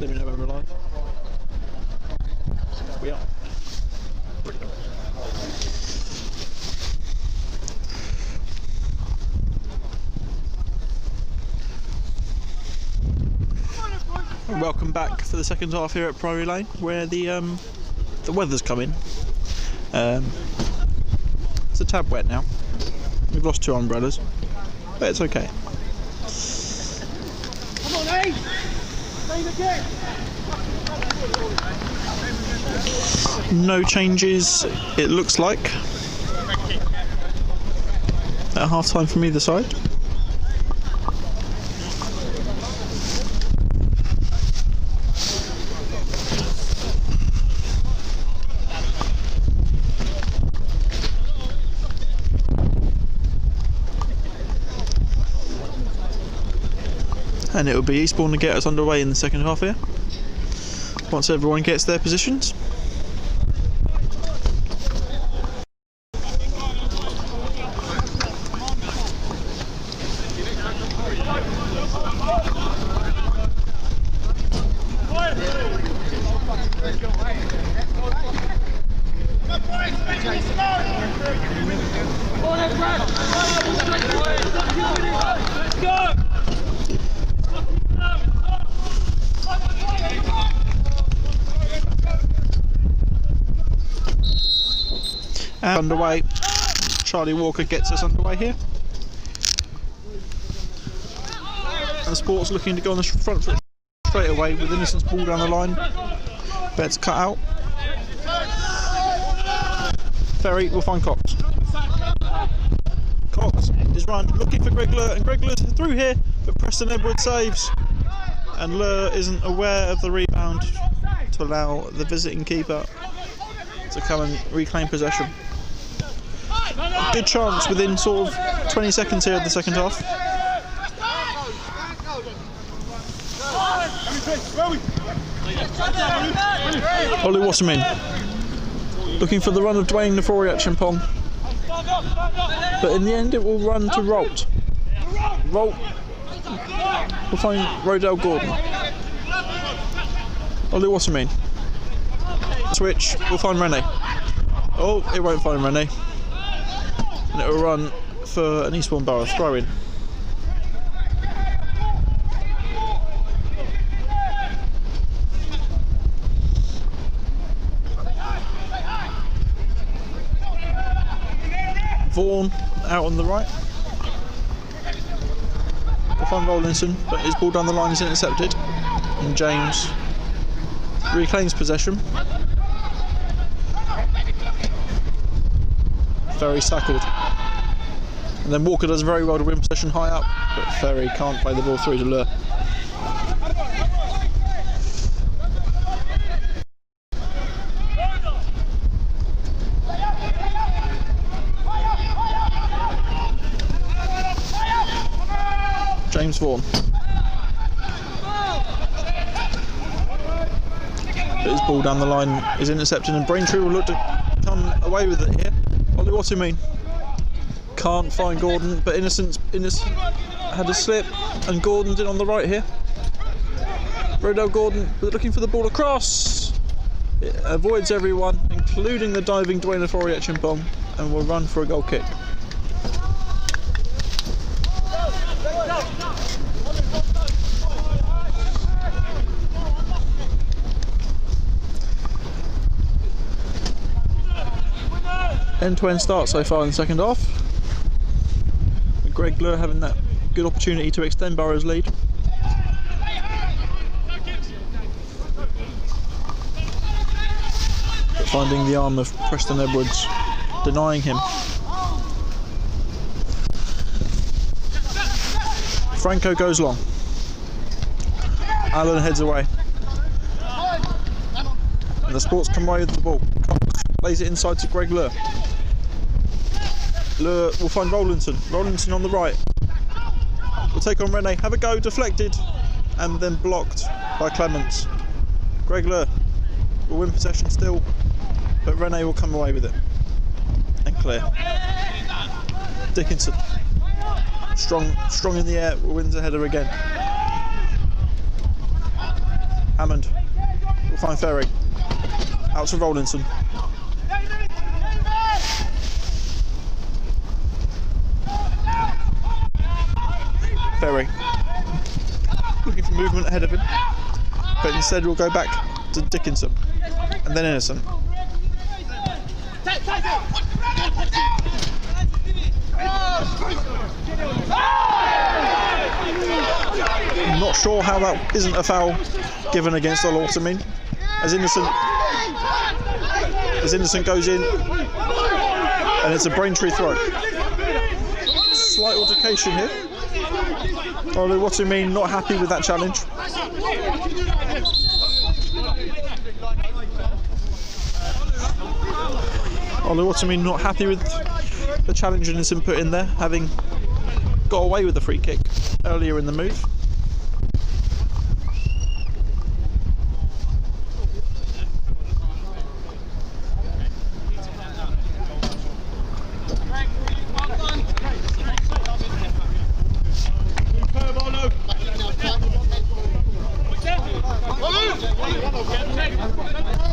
Let me know when we're live. We are. Brilliant. And welcome back for the second half here at Priory Lane, where the weather's coming. It's a tad wet now. We've lost 2 umbrellas, but it's okay. Come on, Abe! Play again! No changes, it looks like, at half time from either side. And it will be Eastbourne to get us underway in the second half here, once everyone gets their positions. Let's go! And underway. Charlie Walker gets us underway here. And the Sport's looking to go on the front foot straight away with Innocent's ball down the line. Bet's cut out. Ferry will find Cox. Cox is run looking for Greg Lur, and Greg Lur's through here, but Preston Edwards saves. And Lur isn't aware of the rebound to allow the visiting keeper to come and reclaim possession. A good chance within sort of 20 seconds here of the second half. Ollie Wasserman looking for the run of Dwayne Neforiak-Chimpong, but in the end it will run to Rolt. Rolt will find Rodell Gordon. Ollie Wasserman. Switch will find Rene. Oh, it won't find Rene. And it will run for an Eastbourne Borough throw-in. Vaughan out on the right. We'll find Rollinson, but his ball down the line is intercepted. And James reclaims possession. Ferry tackled. And then Walker does very well to win possession high up, but Ferry can't play the ball through to Lur. James Vaughan. But his ball down the line is intercepted, and Braintree will look to come away with it here. Ollie, what do you mean? Can't find Gordon, but Innocent had a slip, and Gordon's in on the right here. Rodell Gordon looking for the ball across. It avoids everyone, including the diving Dwayne Neforiak-Chimpong, and will run for a goal kick. End-to-end start so far in the second half. With Greg Lur having that good opportunity to extend Borough's lead. But finding the arm of Preston Edwards, denying him. Franco goes long. Allen heads away. And the Sports come away with the ball. Plays it inside to Greg Lur. Lur will find Rollinson. Rollinson on the right. Will take on Rene. Have a go, deflected, and then blocked by Clements. Greg Lur will win possession still, but Rene will come away with it and clear. Dickinson, strong in the air, wins the header again. Hammond will find Ferry. Out to Rollinson. Ferry looking for movement ahead of him, but instead will go back to Dickinson and then Innocent. I'm not sure how that isn't a foul given against Al-Autamine, as Innocent goes in and it's a Braintree throw. Slight altercation here. Al-Autamine not happy with that challenge. Al-Autamine not happy with the challenge Innocent put in there, having got away with the free kick earlier in the move.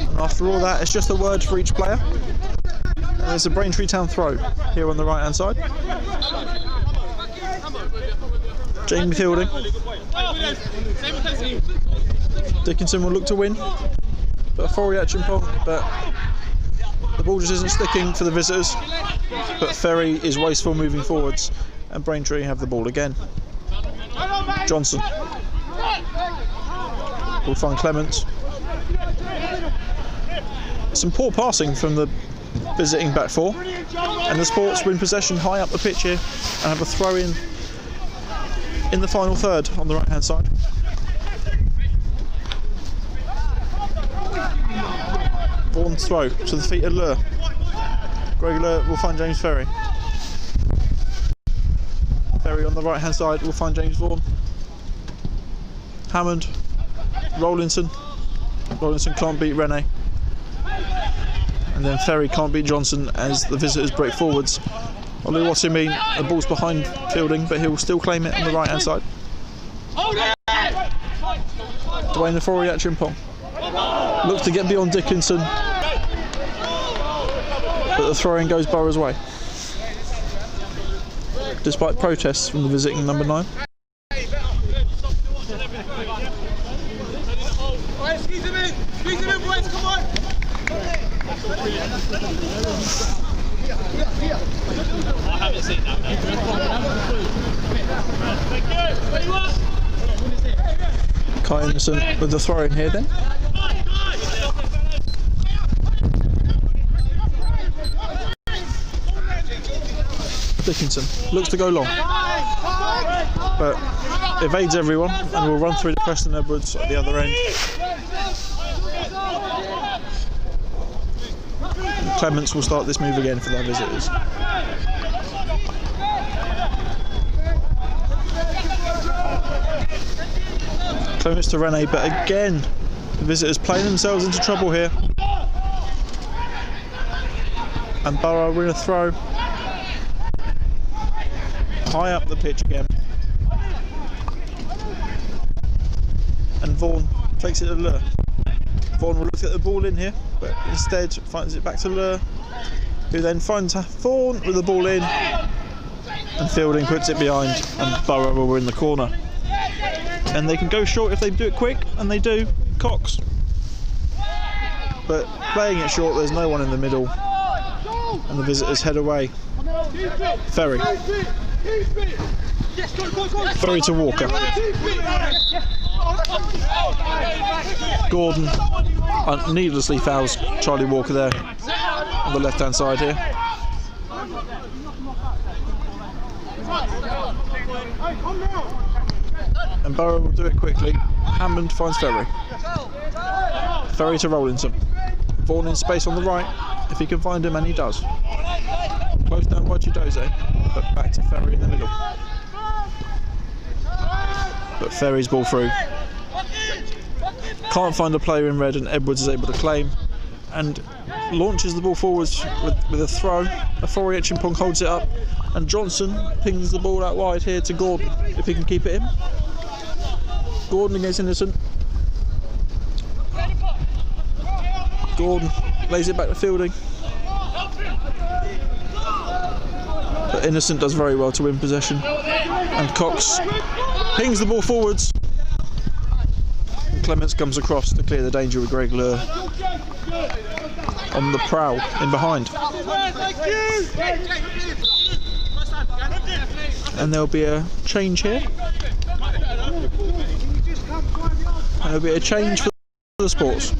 And after all that, it's just a word for each player. And there's a Braintree Town throw here on the right hand side. Jamie Fielding. Dickinson will look to win, but a forward action point, but the ball just isn't sticking for the visitors. But Ferry is wasteful moving forwards, and Braintree have the ball again. Johnson will find Clements. Some poor passing from the visiting back four, and the Sports win possession high up the pitch here and have a throw in the final third on the right hand side. Vaughan's throw to the feet of Lure. Greg Lure will find James Ferry. Ferry on the right hand side will find James Vaughan. Hammond, Rollinson. Rollinson can't beat Rene. And then Ferry can't beat Johnson as the visitors break forwards. Al-Autamine, the ball's behind Fielding, but he'll still claim it on the right hand side. Dwayne the forward at Chimpong. Looks to get beyond Dickinson, but the throw-in goes Borough's way, despite protests from the visiting number 9. Squeeze him in, boys, come on! I haven't seen that, mate. Kai Innocent with the throw in here then. Dickinson looks to go long, but evades everyone and will run through to Preston Edwards at the other end. Clements will start this move again for their visitors. Clements to Rene, but again the visitors play themselves into trouble here. And Borough win a throw high up the pitch again. And Vaughan takes it to Lure. Vaughan will look at the ball in here, but instead finds it back to Lure, who then finds Vaughan with the ball in, and Fielding puts it behind, and Borough will win the corner. And they can go short if they do it quick, and they do. Cox. But playing it short, there's no one in the middle, and the visitors head away. Ferry. Ferry to Walker. Gordon needlessly fouls Charlie Walker there on the left hand side here. And Borough will do it quickly. Hammond finds Ferry. Ferry to Rollinson. Vaughan in space on the right, if he can find him, and he does. Close down by Chidoze, but back to Ferry in the middle. But Ferry's ball through. Can't find a player in red, and Edwards is able to claim and launches the ball forwards with a throw. A forward Chimpong holds it up, and Johnson pings the ball out wide here to Gordon if he can keep it in. Gordon against Innocent. Gordon lays it back to Fielding. But Innocent does very well to win possession. And Cox pings the ball forwards. And Clements comes across to clear the danger with Greg Lure on the prowl in behind. And there'll be a change here. And there'll be a change for the Sports.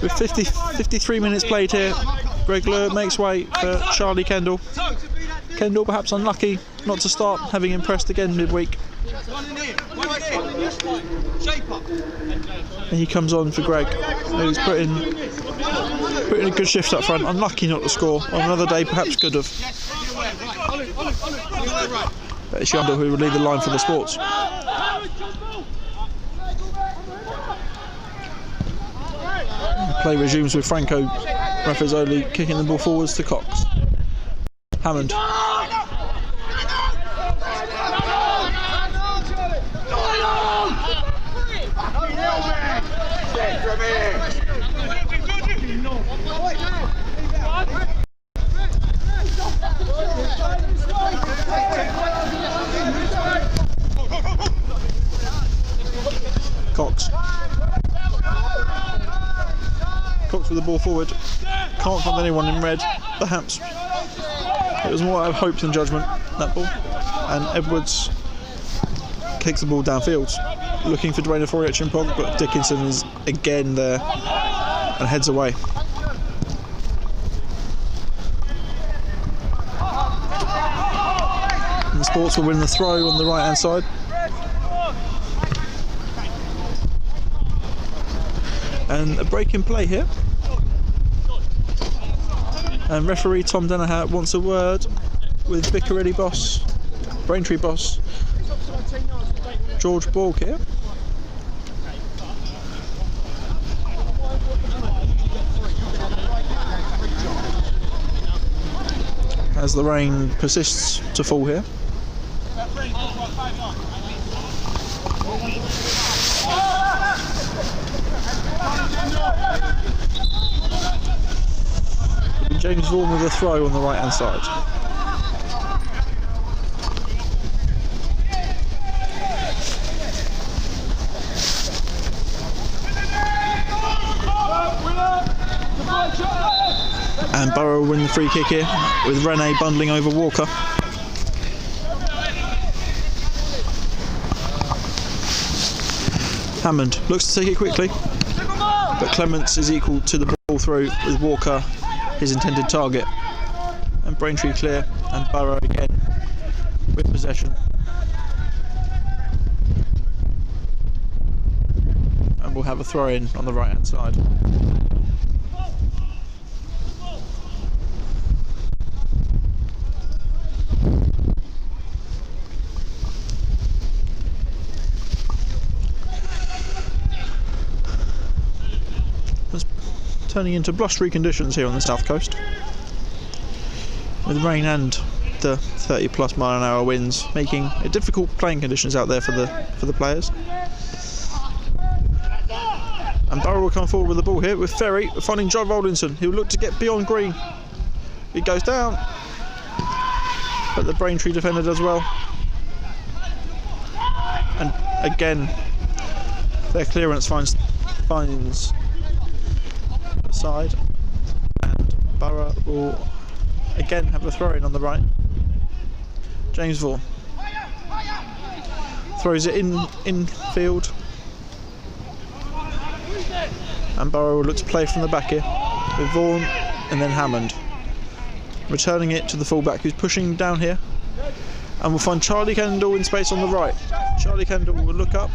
With 53 minutes played here, Greg Lure makes way for Charlie Kendall. Kendall perhaps unlucky not to start, having impressed again midweek. And he comes on for Greg, who's putting a good shift up front. Unlucky not to score. On another day perhaps could have. But it's Kendall who will lead the line for the Sports. Play resumes with Franco Raffazoli kicking the ball forwards to Cox. Hammond. Cox. Cox with the ball forward. Can't find anyone in red. Perhaps it was more out of hope than judgment, that ball. And Edwards kicks the ball downfield, looking for Dwayne Forier-Chimpong, but Dickinson is again there and heads away. And the Sports will win the throw on the right hand side. And a break in play here. And referee Tom Danaher wants a word with Vicarelli boss, Braintree boss, George Borg here. As the rain persists to fall here. James Vaughan with a throw on the right hand side. And Borough will win the free kick here with Rene bundling over Walker. Hammond looks to take it quickly, but Clements is equal to the ball through with Walker his intended target. And Braintree clear, and Borough again with possession. And we'll have a throw in on the right hand side. Turning into blustery conditions here on the south coast, with rain and the 30+ mile-an-hour winds making it difficult playing conditions out there for the players. And Borough will come forward with the ball here with Ferry finding John Rollinson, who will look to get beyond Green. He goes down, but the Braintree defender does well. And again, their clearance finds side, and Borough will again have a throw in on the right. James Vaughan throws it in field, and Borough will look to play from the back here with Vaughan and then Hammond, returning it to the fullback who's pushing down here, and we'll find Charlie Kendall in space on the right. Charlie Kendall will look up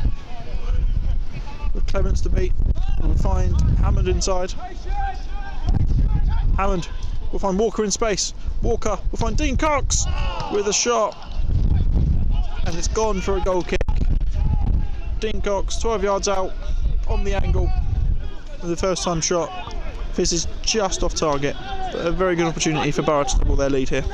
with Clements to beat. We'll find Hammond inside. Hammond will find Walker in space. Walker will find Dean Cox with a shot. And it's gone for a goal kick. Dean Cox, 12 yards out on the angle with the first time shot. This is just off target, but a very good opportunity for Borough to double their lead here.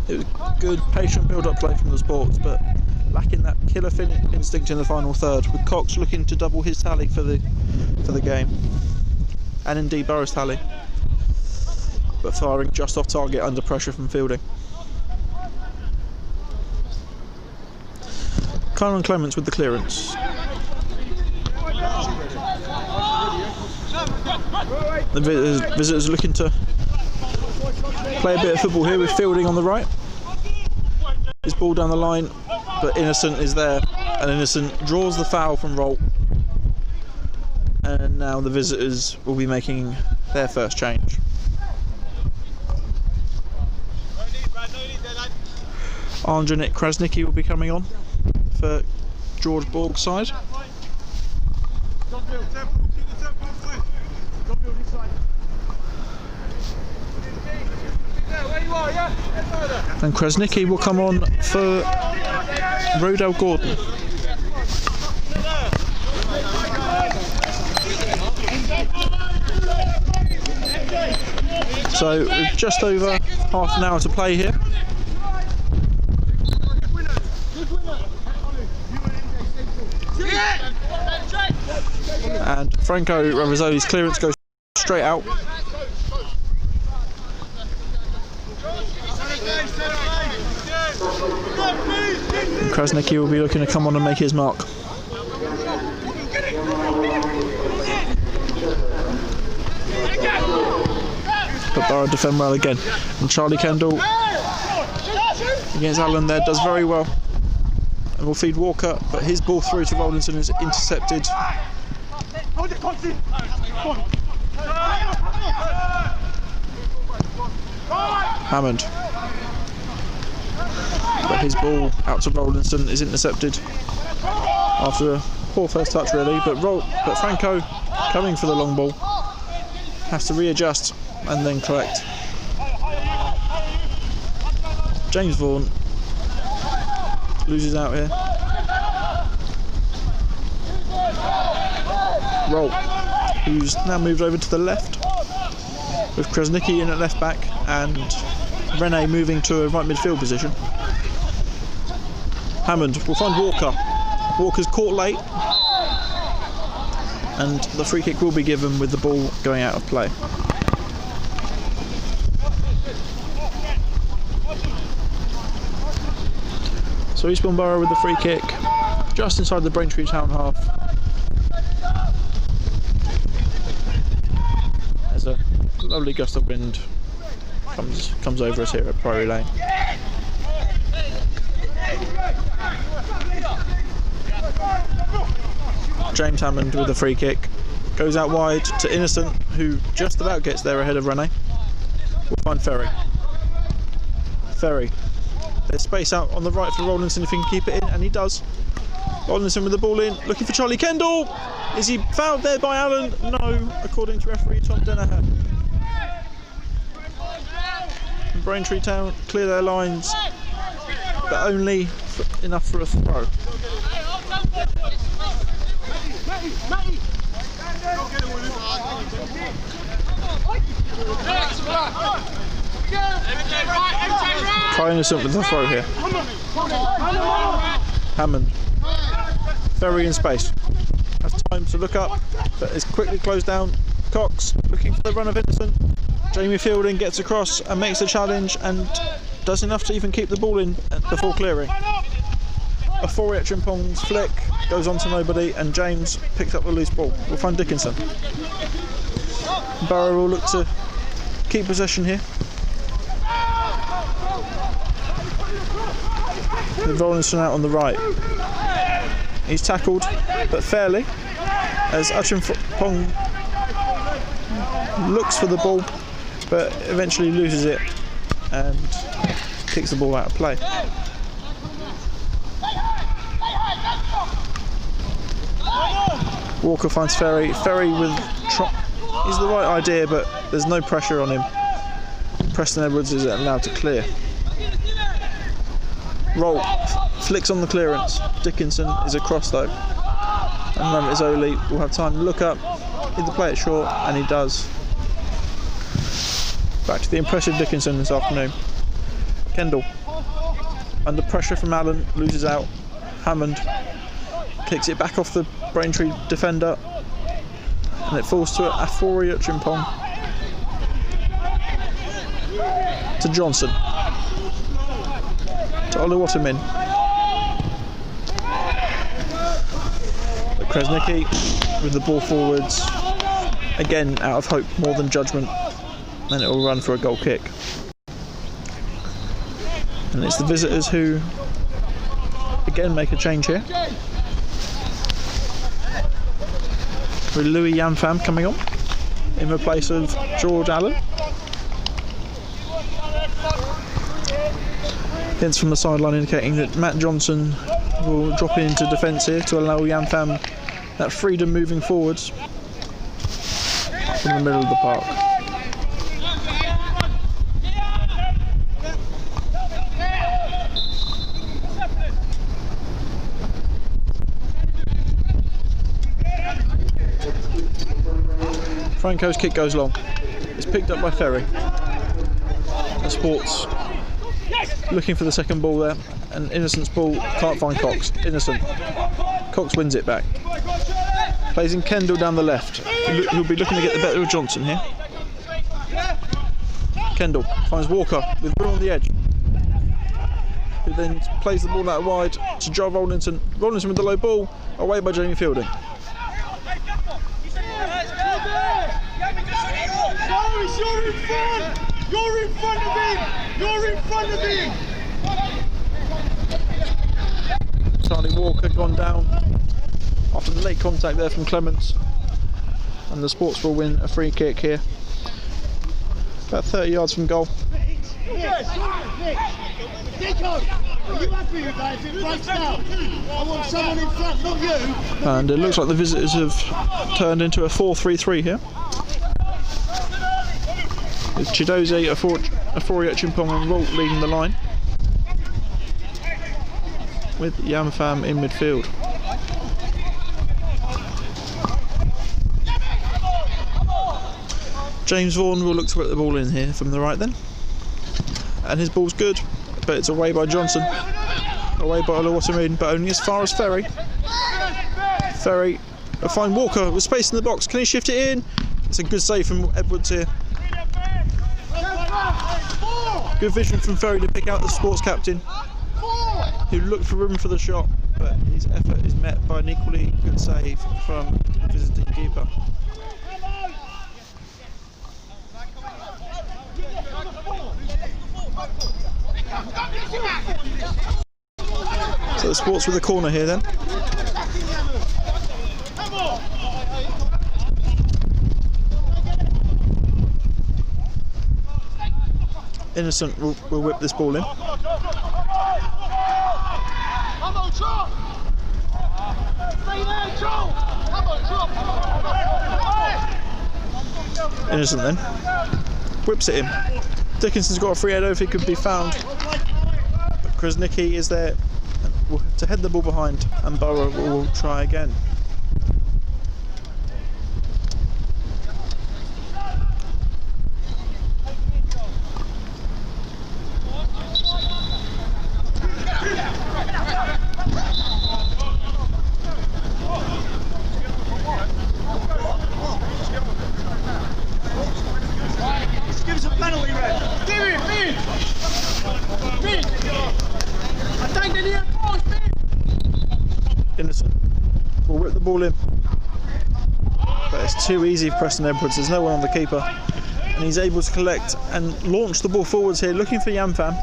It was good, patient build-up play from the Sports, but lacking that killer instinct in the final third, with Cox looking to double his tally for the game, and indeed Borough's tally, but firing just off target under pressure from fielding. Kyron Clements with the clearance. The visitors looking to play a bit of football here with fielding on the right. His ball down the line, but Innocent is there, and Innocent draws the foul from Rolt. And now the visitors will be making their first change. Anjanik Krasnicki will be coming on for George Borg's side. And Krasnicki will come on for Rodell Gordon. So with just over half an hour to play here. And Franco Ravazzoli's clearance goes straight out. And Krasnicki will be looking to come on and make his mark. But Borough defend well again. And Charlie Kendall against Allen there does very well. And will feed Walker, but his ball through to Rollinson is intercepted. Hammond. But his ball out to Rollinson is intercepted after a poor first touch really, but Franco coming for the long ball has to readjust and then collect. James Vaughan loses out here. Rolt, who's now moved over to the left with Krasnicki in at left back and Rene moving to a right midfield position. Hammond will find Walker. Walker's caught late and the free kick will be given with the ball going out of play. So Eastbourne Borough with the free kick just inside the Braintree town half. There's a lovely gust of wind comes over us here at Priory Lane. James Hammond with the free kick goes out wide to Innocent, who just about gets there ahead of Rene. We'll find Ferry. There's space out on the right for Rollinson if he can keep it in, and he does. Rollinson with the ball in, looking for Charlie Kendall. Is he fouled there by Allen? No, according to referee Tom Denneher. And Braintree Town clear their lines, but only enough for a throw. Try Innocent with the throw here. Hammond. Ferry in space. Has time to look up, but is quickly closed down. Cox looking for the run of Innocent. Jamie Fielding gets across and makes the challenge and does enough to even keep the ball in before clearing. A Foriat Chimpong's flick goes on to nobody and James picks up the loose ball. We'll find Dickinson. Borough will look to keep possession here. With Rollinson out on the right. He's tackled, but fairly, as Achimpong looks for the ball, but eventually loses it and kicks the ball out of play. Walker finds Ferry. Ferry with is the right idea, but there's no pressure on him. Preston Edwards is allowed to clear. Rolt flicks on the clearance. Dickinson is across though. And Ravazzoli will have time to look up, either play it short, and he does. Back to the impressive Dickinson this afternoon. Kendall under pressure from Allen, loses out. Hammond kicks it back off the Braintree defender, and it falls to Aforia Chimpong. To Johnson. To Oluwatomin. But Kresnicki with the ball forwards. Again, out of hope more than judgment. And it will run for a goal kick. And it's the visitors who again make a change here. With Louis Yamfam coming on in the place of George Allen. Hints from the sideline indicating that Matt Johnson will drop into defence here to allow Yamfam that freedom moving forwards from the middle of the park. Franco's kick goes long. It's picked up by Ferry. The Sports looking for the second ball there, and Innocent's ball can't find Cox. Innocent. Cox wins it back. Plays in Kendall down the left. He'll be looking to get the better of Johnson here. Kendall finds Walker with Will on the edge, who then plays the ball out wide to Joe Rollinson. Rollinson with the low ball, away by Jamie Fielding. You're in front! You're in front of him! You're in front of him! Charlie Walker gone down after the late contact there from Clements, and the Sports will win a free kick here, about 30 yards from goal. And it looks like the visitors have turned into a 4-3-3 here, with Chidozie, Aforia Chimpong and Rolt leading the line, with Yamfam in midfield. James Vaughan will look to put the ball in here from the right then, and his ball's good, but it's away by Johnson, away by Oluwatomin, but only as far as Ferry. Ferry will find Walker with space in the box. Can he shift it in? It's a good save from Edwards here. Good vision from Ferry to pick out the Sports captain, who looked for room for the shot, but his effort is met by an equally good save from the visiting keeper. So the Sports with the corner here then. Innocent will whip this ball in. Innocent then whips it in. Dickinson's got a free header if he could be found, but Kresnicki is there to head the ball behind, and Borough will try again. Give us a penalty, Red. Give it, Finn! I take the near post, Finn! Innocent will whip the ball in, but it's too easy for Preston Edwards. There's no one on the keeper, and he's able to collect and launch the ball forwards here, looking for Yamfam,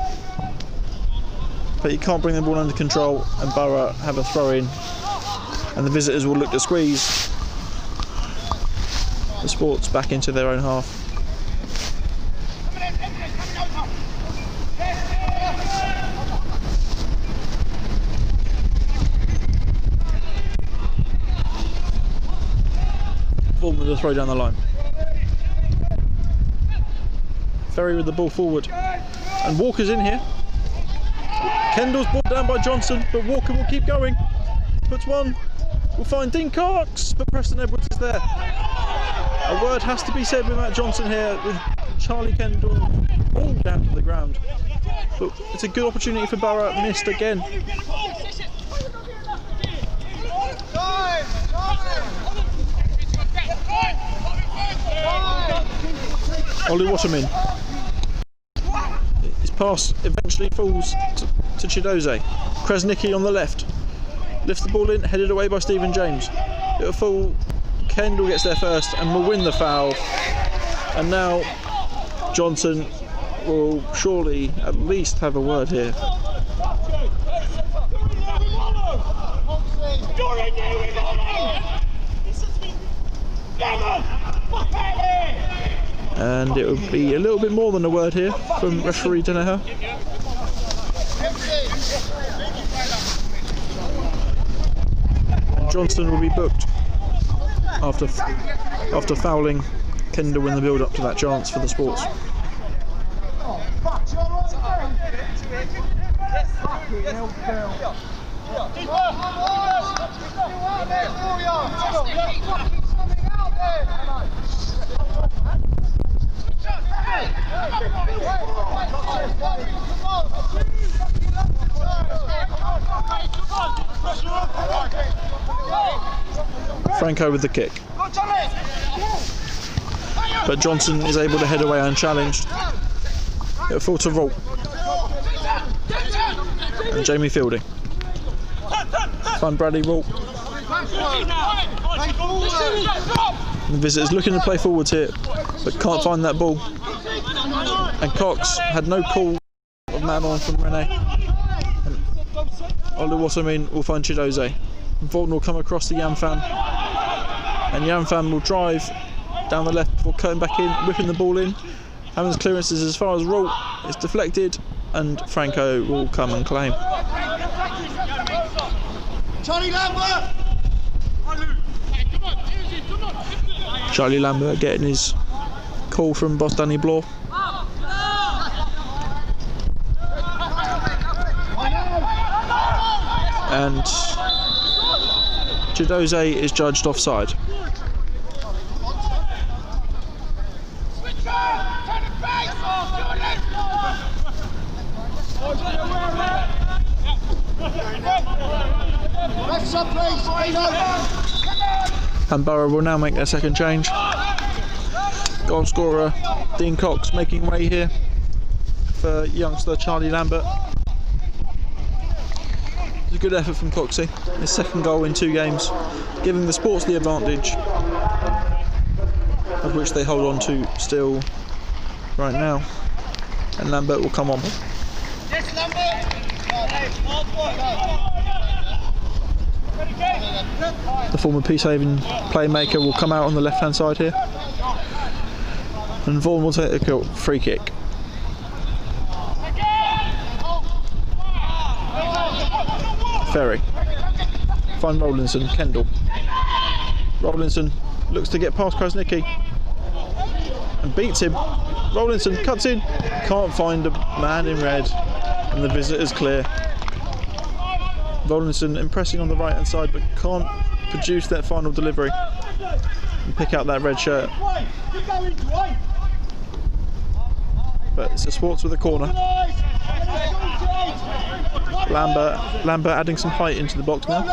but he can't bring the ball under control, and Borough have a throw in, and the visitors will look to squeeze the Sports back into their own half. With a throw down the line. Ferry with the ball forward, and Walker's in here. Kendall's brought down by Johnson, but Walker will keep going. Puts one, will find Dean Cox, but Preston Edwards is there. A word has to be said with Matt Johnson here, with Charlie Kendall all down to the ground. But it's a good opportunity for Borough, missed again. Ollie Waterman. His pass eventually falls to Chidoze. Krasnicki on the left. Lifts the ball in, headed away by Stephen James. It'll fall. Kendall gets there first and will win the foul. And now Johnson will surely at least have a word here. And it will be a little bit more than a word here from referee Danaher. And Johnson will be booked after fouling Kendall in the build up to that chance for the Sports. Franco with the kick. But Johnson is able to head away unchallenged. It'll fall to Rolt. And Jamie Fielding. Find Bradley Rolt. The visitors looking to play forwards here, but can't find that ball. And Cox had no call of man on from Rene. And Ollie Waterman will find Chidoze. Vaughan will come across to Yamfan. And Yamfan will drive down the left before cutting back in, whipping the ball in. Hammond's clearance is as far as Rolt. It's deflected, and Franco will come and claim. Charlie Lambert! Charlie Lambert getting his call from boss Danny Bloor. And Chidoze is judged offside. And Borough will now make their second change. Goal scorer Dean Cox making way here for youngster Charlie Lambert. It's a good effort from Coxie. His second goal in 2 games, giving the Sports the advantage, of which they hold on to still right now. And Lambert will come on. Yes, Lambert! The former Peacehaven playmaker will come out on the left hand side here. And Vaughan will take the free kick. Ferry. Find Rowlinson, Kendall. Rowlinson looks to get past Krasnicki and beats him. Rowlinson cuts in, can't find a man in red, and the visitor's clear. Rowlinson impressing on the right hand side, but can't produce that final delivery and pick out that red shirt. But it's a Sports with a corner. Lambert adding some height into the box now.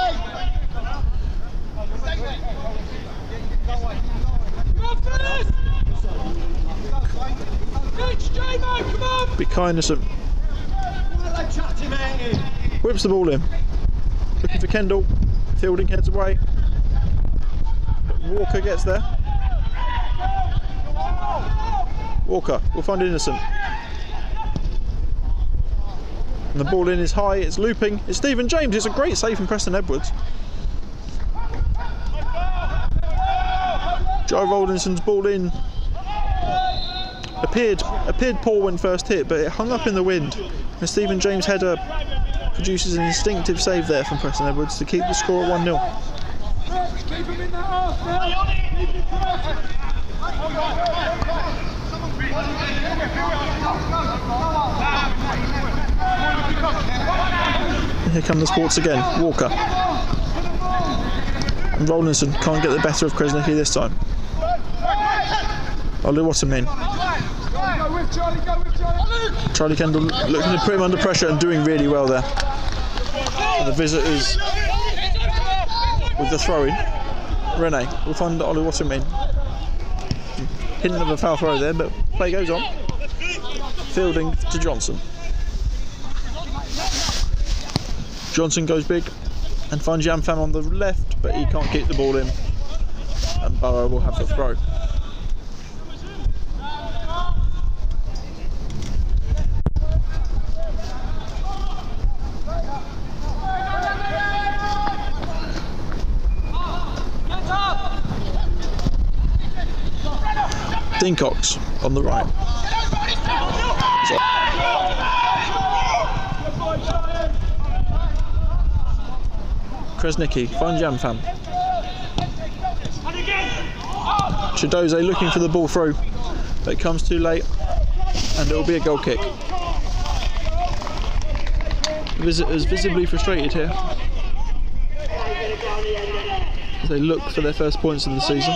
Bit kindness of whips the ball in. Looking for Kendall. Fielding heads away. But Walker gets there. Walker will find Innocent. And the ball in is high, it's looping. It's Stephen James, it's a great save from Preston Edwards. Joe Rowlinson's ball in appeared poor when first hit, but it hung up in the wind. And Stephen James' header produces an instinctive save there from Preston Edwards to keep the score at 1-0. Here come the Sports again. Walker. And Rowlinson can't get the better of Krasnicki this time. Ollie Waterman. Charlie Kendall looking to put him under pressure and doing really well there. And the visitors with the throw-in. Rene will find Ollie Waterman. Hint of a foul throw there, but play goes on. Fielding to Johnson. Johnson goes big and finds Yamfam on the left, but he can't keep the ball in. And Borough will have the throw. Dincox on the right. Kresnicki finds Yamfam. Chidoze looking for the ball through, but it comes too late, and it will be a goal kick. The visitors visibly frustrated here as they look for their first points of the season.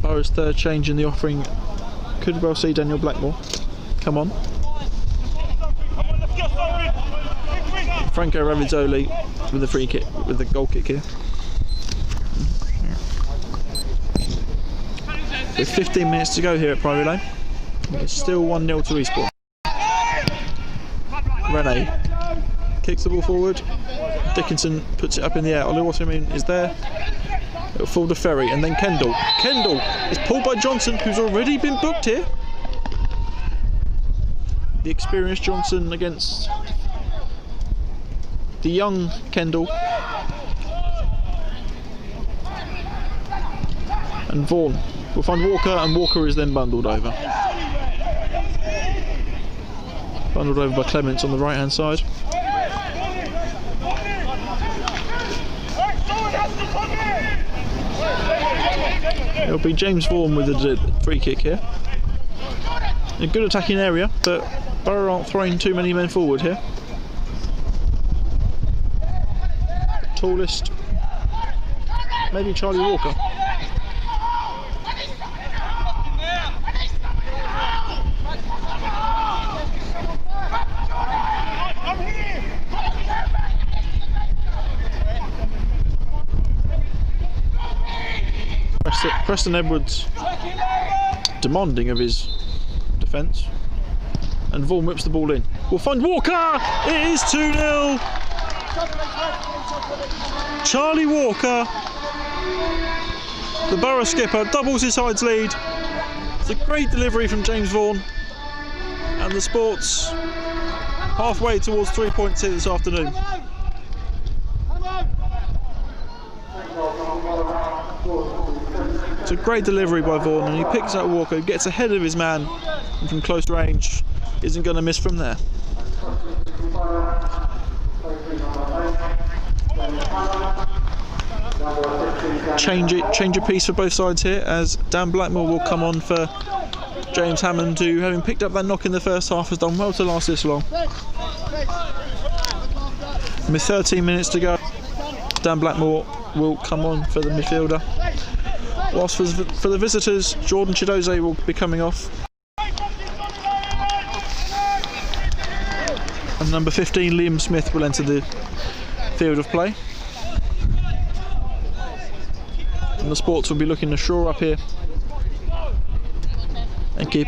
Borough's third change in the offering could well see Daniel Blackmore come on. Franco Ravizzoli with the free kick, with the goal kick here. With 15 minutes to go here at Priory Lane, it's still 1-0 to Eastbourne. Rene kicks the ball forward. Dickinson puts it up in the air. Ollie Waterman is there. It'll fall to Ferry, and then Kendall. Kendall is pulled by Johnson, who's already been booked here. The experienced Johnson against the young Kendall. And Vaughan will find Walker, and Walker is then bundled over. Bundled over by Clements on the right hand side. It'll be James Vaughan with the free kick here. A good attacking area, but Borough aren't throwing too many men forward here. Tallest, maybe Charlie Walker. Preston Edwards demanding of his defence, and Vaughan whips the ball in. We'll find Walker! It is 2-0! Charlie Walker, the Borough skipper, doubles his side's lead. It's a great delivery from James Vaughan, and the Sports halfway towards 3 points here this afternoon. It's a great delivery by Vaughan, and he picks out Walker, gets ahead of his man, and from close range isn't going to miss from there. Change a piece for both sides here, as Dan Blackmore will come on for James Hammond, who, having picked up that knock in the first half, has done well to last this long. With 13 minutes to go, Dan Blackmore will come on for the midfielder. Whilst for the visitors, Jordan Chidoze will be coming off. And number 15, Liam Smith, will enter the field of play. And the Sports will be looking to shore up here and keep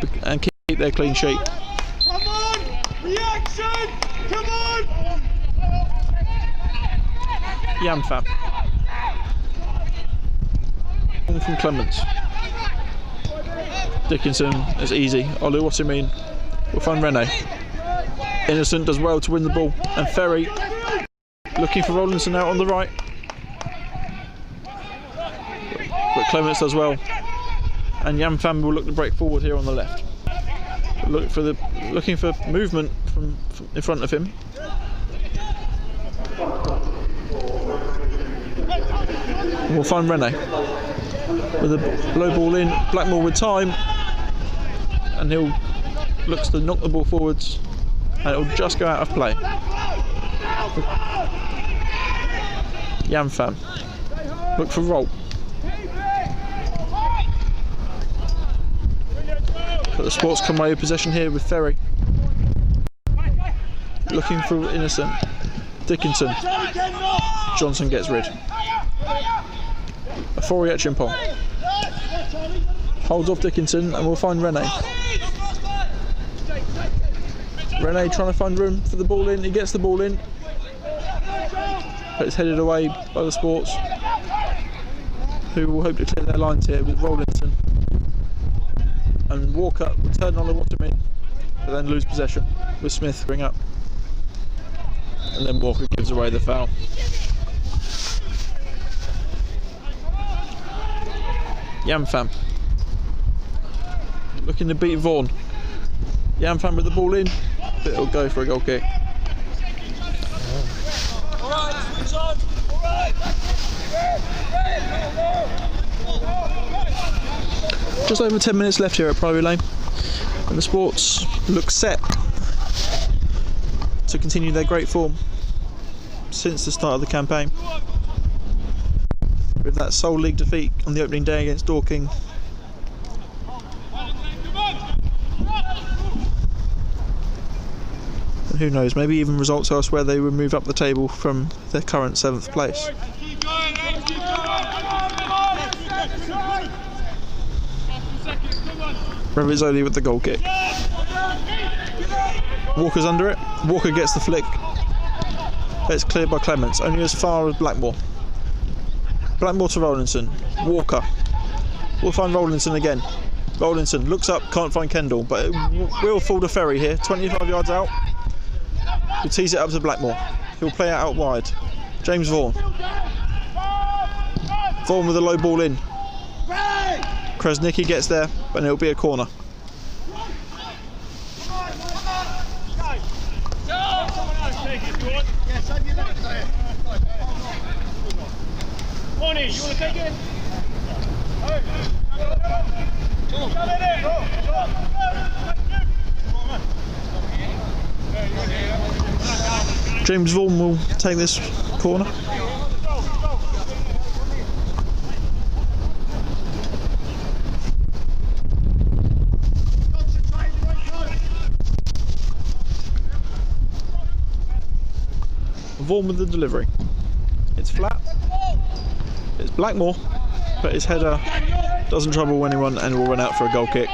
their clean sheet. Come on! Reaction! Come on! Yamfam. From Clements. Dickinson is easy. Ollie Waterman will find Rene. Innocent does well to win the ball, and Ferry looking for Rollinson out on the right. But Clements does well, and Yamfam will look to break forward here on the left. Looking for movement from in front of him. And we'll find Rene with a low ball in. Blackmore with time, and he'll looks to knock the ball forwards, and it'll just go out of play. Yamfam look for Rolt. But the Sports come away with possession here with Ferry. Looking for Innocent. Dickinson. Johnson gets rid. A Fori Chimpong. Holds off Dickinson and we'll find Rene. Rene trying to find room for the ball in. He gets the ball in. But it's headed away by the Sports, who will hope to clear their lines here with Rollinson. And Walker will turn on the Waterman, but then lose possession with Smith bring up. And then Walker gives away the foul. Yamfam looking to beat Vaughan. Yamfam with the ball in, but it'll go for a goal kick. Just over 10 minutes left here at Priory Lane, and the Sports look set to continue their great form since the start of the campaign, with that sole league defeat on the opening day against Dorking. And who knows, maybe even results elsewhere they will move up the table from their current 7th place. Revizzoli with the goal kick. Walker's under it. Walker gets the flick. It's cleared by Clements, only as far as Blackmore. Blackmore to Rollinson. Walker. We'll find Rollinson again. Rollinson looks up, can't find Kendall, but it will fall to Ferry here. 25 yards out. He'll tease it up to Blackmore. He'll play it out wide. James Vaughan. Vaughan with a low ball in. Krasnicki gets there, but it'll be a corner. Money, you want to take it? James Vaughan will take this corner. Vaughan with the delivery. It's flat. It's Blackmore, but his header doesn't trouble anyone and will run out for a goal kick.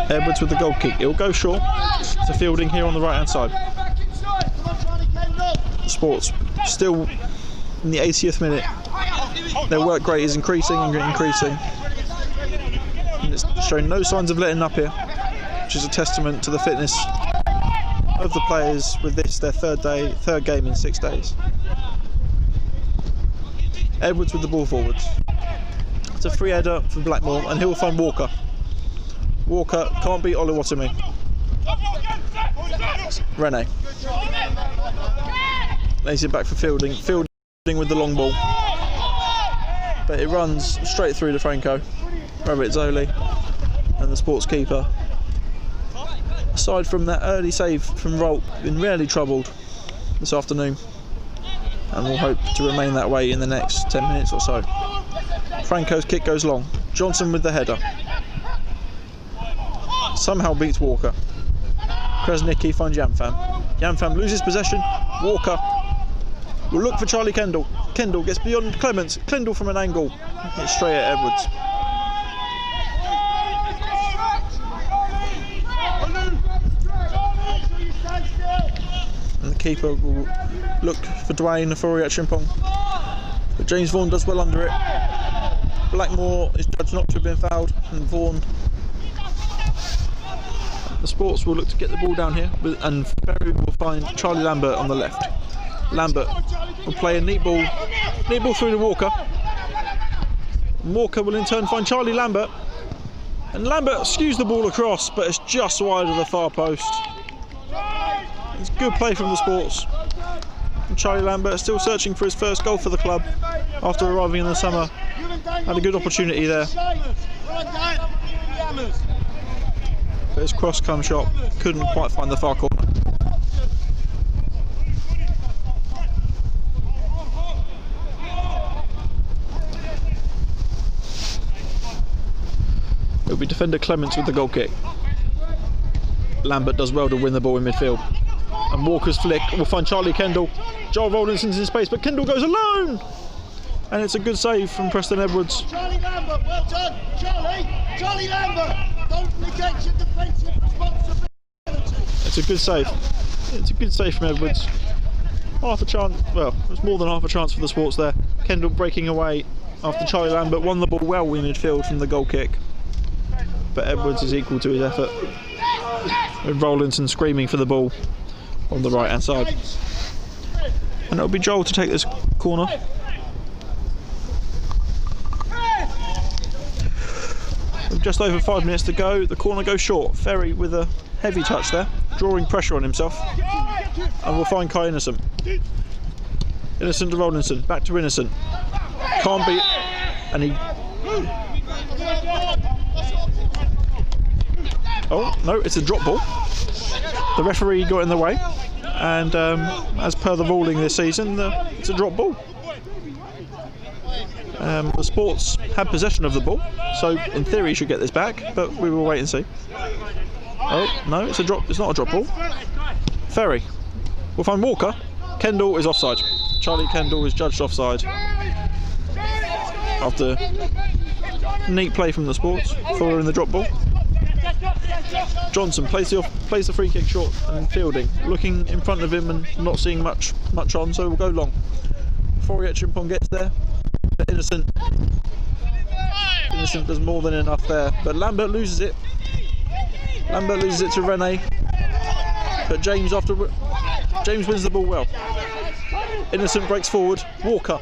Edwards with the goal kick. It will go short to Fielding here on the right hand side. Sports still in the 80th minute. Their work rate is increasing and increasing. And it's showing no signs of letting up here, which is a testament to the fitness of the players with this, their third game in 6 days. Edwards with the ball forwards. It's a free header for Blackmore and he'll find Walker. Walker can't beat Oluwatimi. Rene. Lays it back for Fielding. Fielding with the long ball. But it runs straight through to Franco. Revizzoli and the Sports keeper. Aside from that early save from Rolt, been rarely troubled this afternoon and will hope to remain that way in the next 10 minutes or so. Franco's kick goes long. Johnson with the header. Somehow beats Walker. Krasnicki finds Yamfam. Yamfam loses possession. Walker will look for Charlie Kendall. Kendall gets beyond Clements. Kendall from an angle. It's straight at Edwards. And the keeper will look for Dwayne Fori Chimpong. But James Vaughan does well under it. Blackmore is judged not to have been fouled, and Vaughan. The Sports will look to get the ball down here, and Ferry will find Charlie Lambert on the left. Lambert will play a neat ball through to Walker. Walker will in turn find Charlie Lambert, and Lambert skews the ball across, but it's just wide of the far post. It's good play from the Sports. And Charlie Lambert still searching for his first goal for the club after arriving in the summer. Had a good opportunity there. But his cross-come shot couldn't quite find the far corner. It'll be defender Clements with the goal kick. Lambert does well to win the ball in midfield. And Walker's flick will find Charlie Kendall. Joel Rollinson's in space, but Kendall goes alone! And it's a good save from Preston Edwards. Charlie Lambert, well done, Charlie! Charlie Lambert, don't negate your defensive responsibility. It's a good save. It's a good save from Edwards. Half a chance, well, there's more than half a chance for the Sports there. Kendall breaking away after Charlie Lambert won the ball well in midfield from the goal kick. But Edwards is equal to his effort. With Rollinson screaming for the ball on the right hand side. And it'll be Joel to take this corner. With just over 5 minutes to go, the corner goes short. Ferry with a heavy touch there, drawing pressure on himself. And we'll find Kai Innocent. Innocent to Rollinson, back to Innocent. Can't beat, and he... Oh, no, it's a drop ball. The referee got in the way, and as per the ruling this season, it's a drop ball. The Sports had possession of the ball, so in theory should get this back, but we will wait and see. Oh, no, it's a drop. It's not a drop ball. Ferry. We'll find Walker. Kendall is offside. Charlie Kendall is judged offside. After neat play from the Sports, following the drop ball. Johnson plays the free kick short and fielding, looking in front of him and not seeing much on, so we'll go long. Before Chimpong gets there, Innocent does more than enough there, but Lambert loses it. Lambert loses it to Rene, but James wins the ball well. Innocent breaks forward. Walker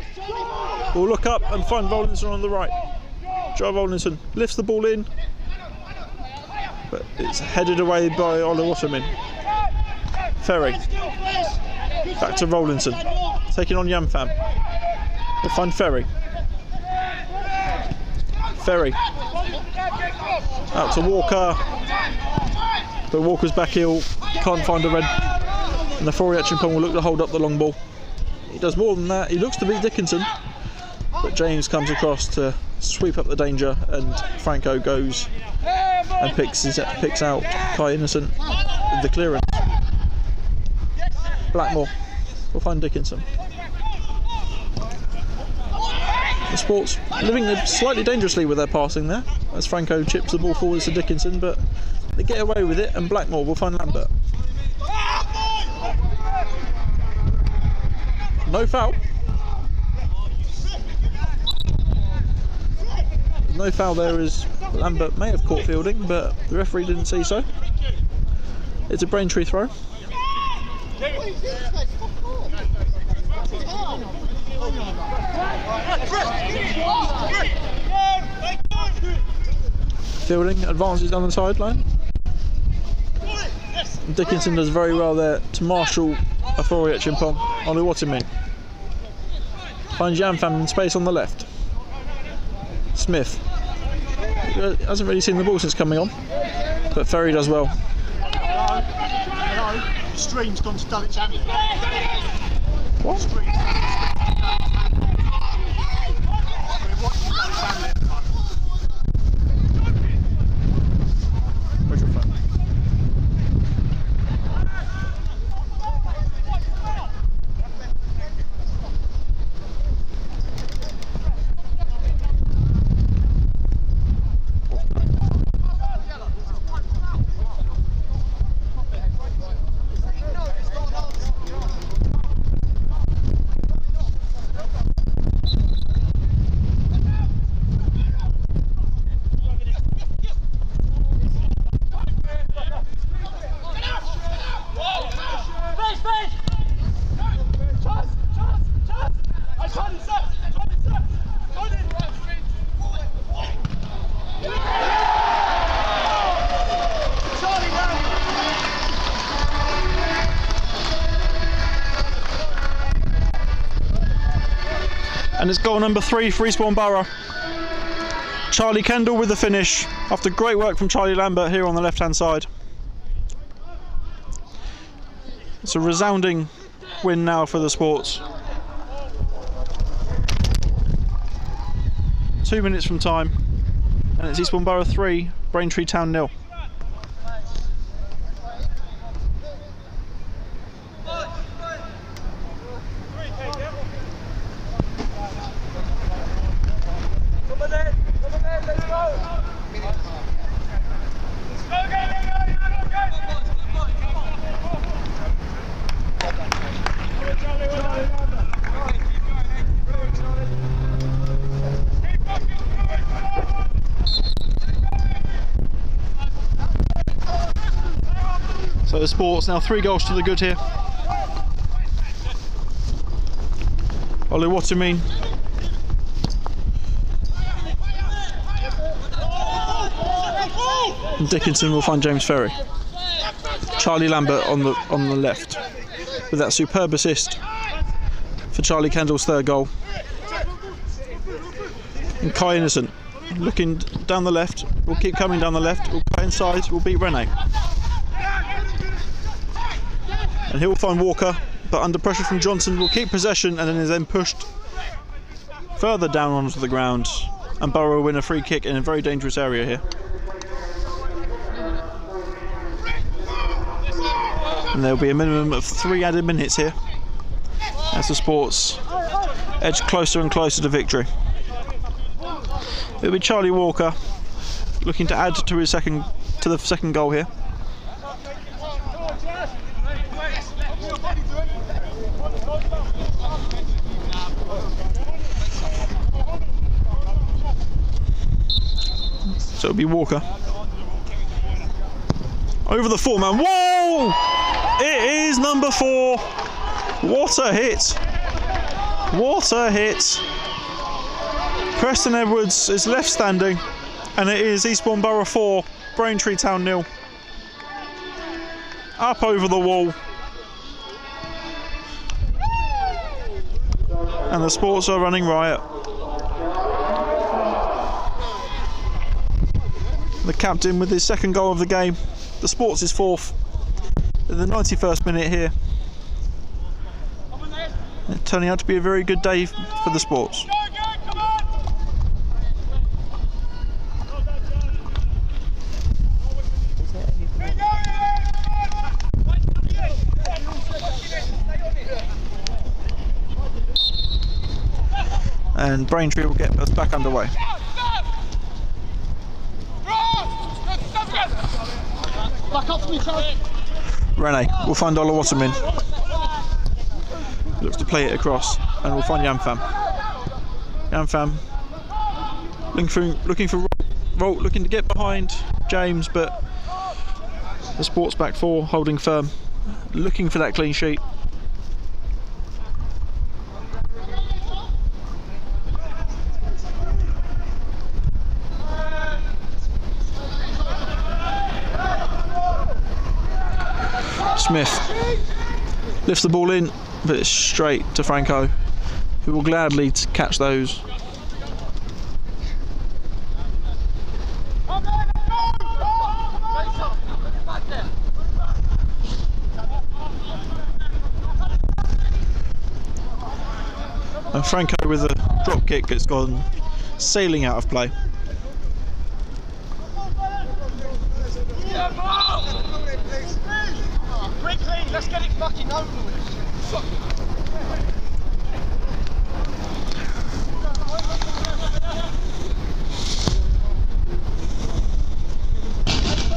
will look up and find Rollinson on the right. Joe Rollinson lifts the ball in, but it's headed away by Oluwatomin. Ferry back to Rollinson, taking on Yamfam. We'll find Ferry. Ferry out to Walker, but Walker's back heel, can't find a red, and the Chimpong will look to hold up the long ball. He does more than that. He looks to beat Dickinson, but James comes across to sweep up the danger, and Franco goes and picks out Kai Innocent with the clearance. Blackmore will find Dickinson. The Sports living slightly dangerously with their passing there, as Franco chips the ball forwards to Dickinson, but they get away with it, and Blackmore will find Lambert. No foul. No foul there, as Lambert may have caught fielding, but the referee didn't see so. It's a Braintree throw. Fielding advances down the sideline. Dickinson does very well there to marshal Afori Chimpong on Oluwatomin. Finds Yamfam in space on the left. Smith hasn't really seen the ball since coming on, but Ferry does well. Hello. Stream's gone to Dulwich Hamlet. What? We're watching Dulwich Hamlet at the moment. Where's your phone? And it's goal number 3 for Eastbourne Borough. Charlie Kendall with the finish after great work from Charlie Lambert here on the left hand side. It's a resounding win now for the Sports. 2 minutes from time, and it's Eastbourne Borough 3, Braintree Town 0. So the Sports now 3 goals to the good here. Ollie Watermean. And Dickinson will find James Ferry. Charlie Lambert on the left with that superb assist for Charlie Kendall's 3rd goal. And Kai Innocent looking down the left, will keep coming down the left, will cut inside, will beat Rene. And he'll find Walker, but under pressure from Johnson will keep possession and then is then pushed further down onto the ground, and Borough will win a free kick in a very dangerous area here. And there'll be a minimum of 3 added minutes here as the Sports edge closer and closer to victory. It'll be Charlie Walker looking to add to the second goal here. So it'll be Walker. Over the 4-man. Whoa! It is number 4. What a hit. What a hit. Preston Edwards is left standing, and it is Eastbourne Borough 4, Braintree Town 0. Up over the wall. And the Sports are running riot. The captain with his 2nd goal of the game. The Sports is 4th. In the 91st minute here. It's turning out to be a very good day for the Sports. And Braintree will get us back underway. Rene will find Ola Waterman. Looks to play it across, and we'll find Yamfam. Yamfam looking for Rolt, looking to get behind James, but the Sports back 4 holding firm, looking for that clean sheet. Smith lifts the ball in, but it's straight to Franco, who will gladly catch those. And Franco with a drop kick that's gone sailing out of play. Let's get it fucking over with.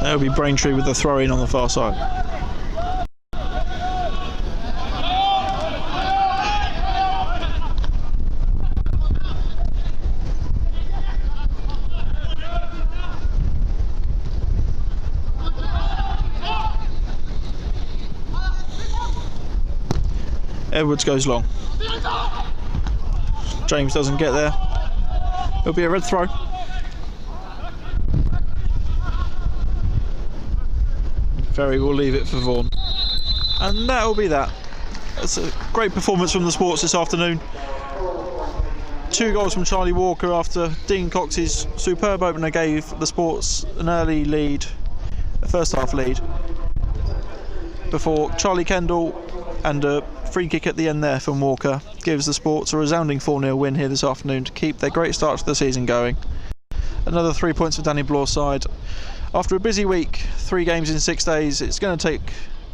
That'll be Braintree with the throw in on the far side. Edwards goes long. James doesn't get there. It'll be a red throw. Ferry will leave it for Vaughan. And that'll be that. That's a great performance from the Sports this afternoon. 2 goals from Charlie Walker after Dean Cox's superb opener gave the Sports an early lead, a first half lead, before Charlie Kendall and a free kick at the end there from Walker gives the Sports a resounding 4-0 win here this afternoon to keep their great start to the season going. Another 3 points for Danny Blaw's side. After a busy week, 3 games in 6 days, it's going to take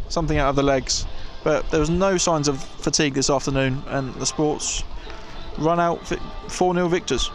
something out of the legs. But there was no signs of fatigue this afternoon, and the Sports run out 4-0 victors.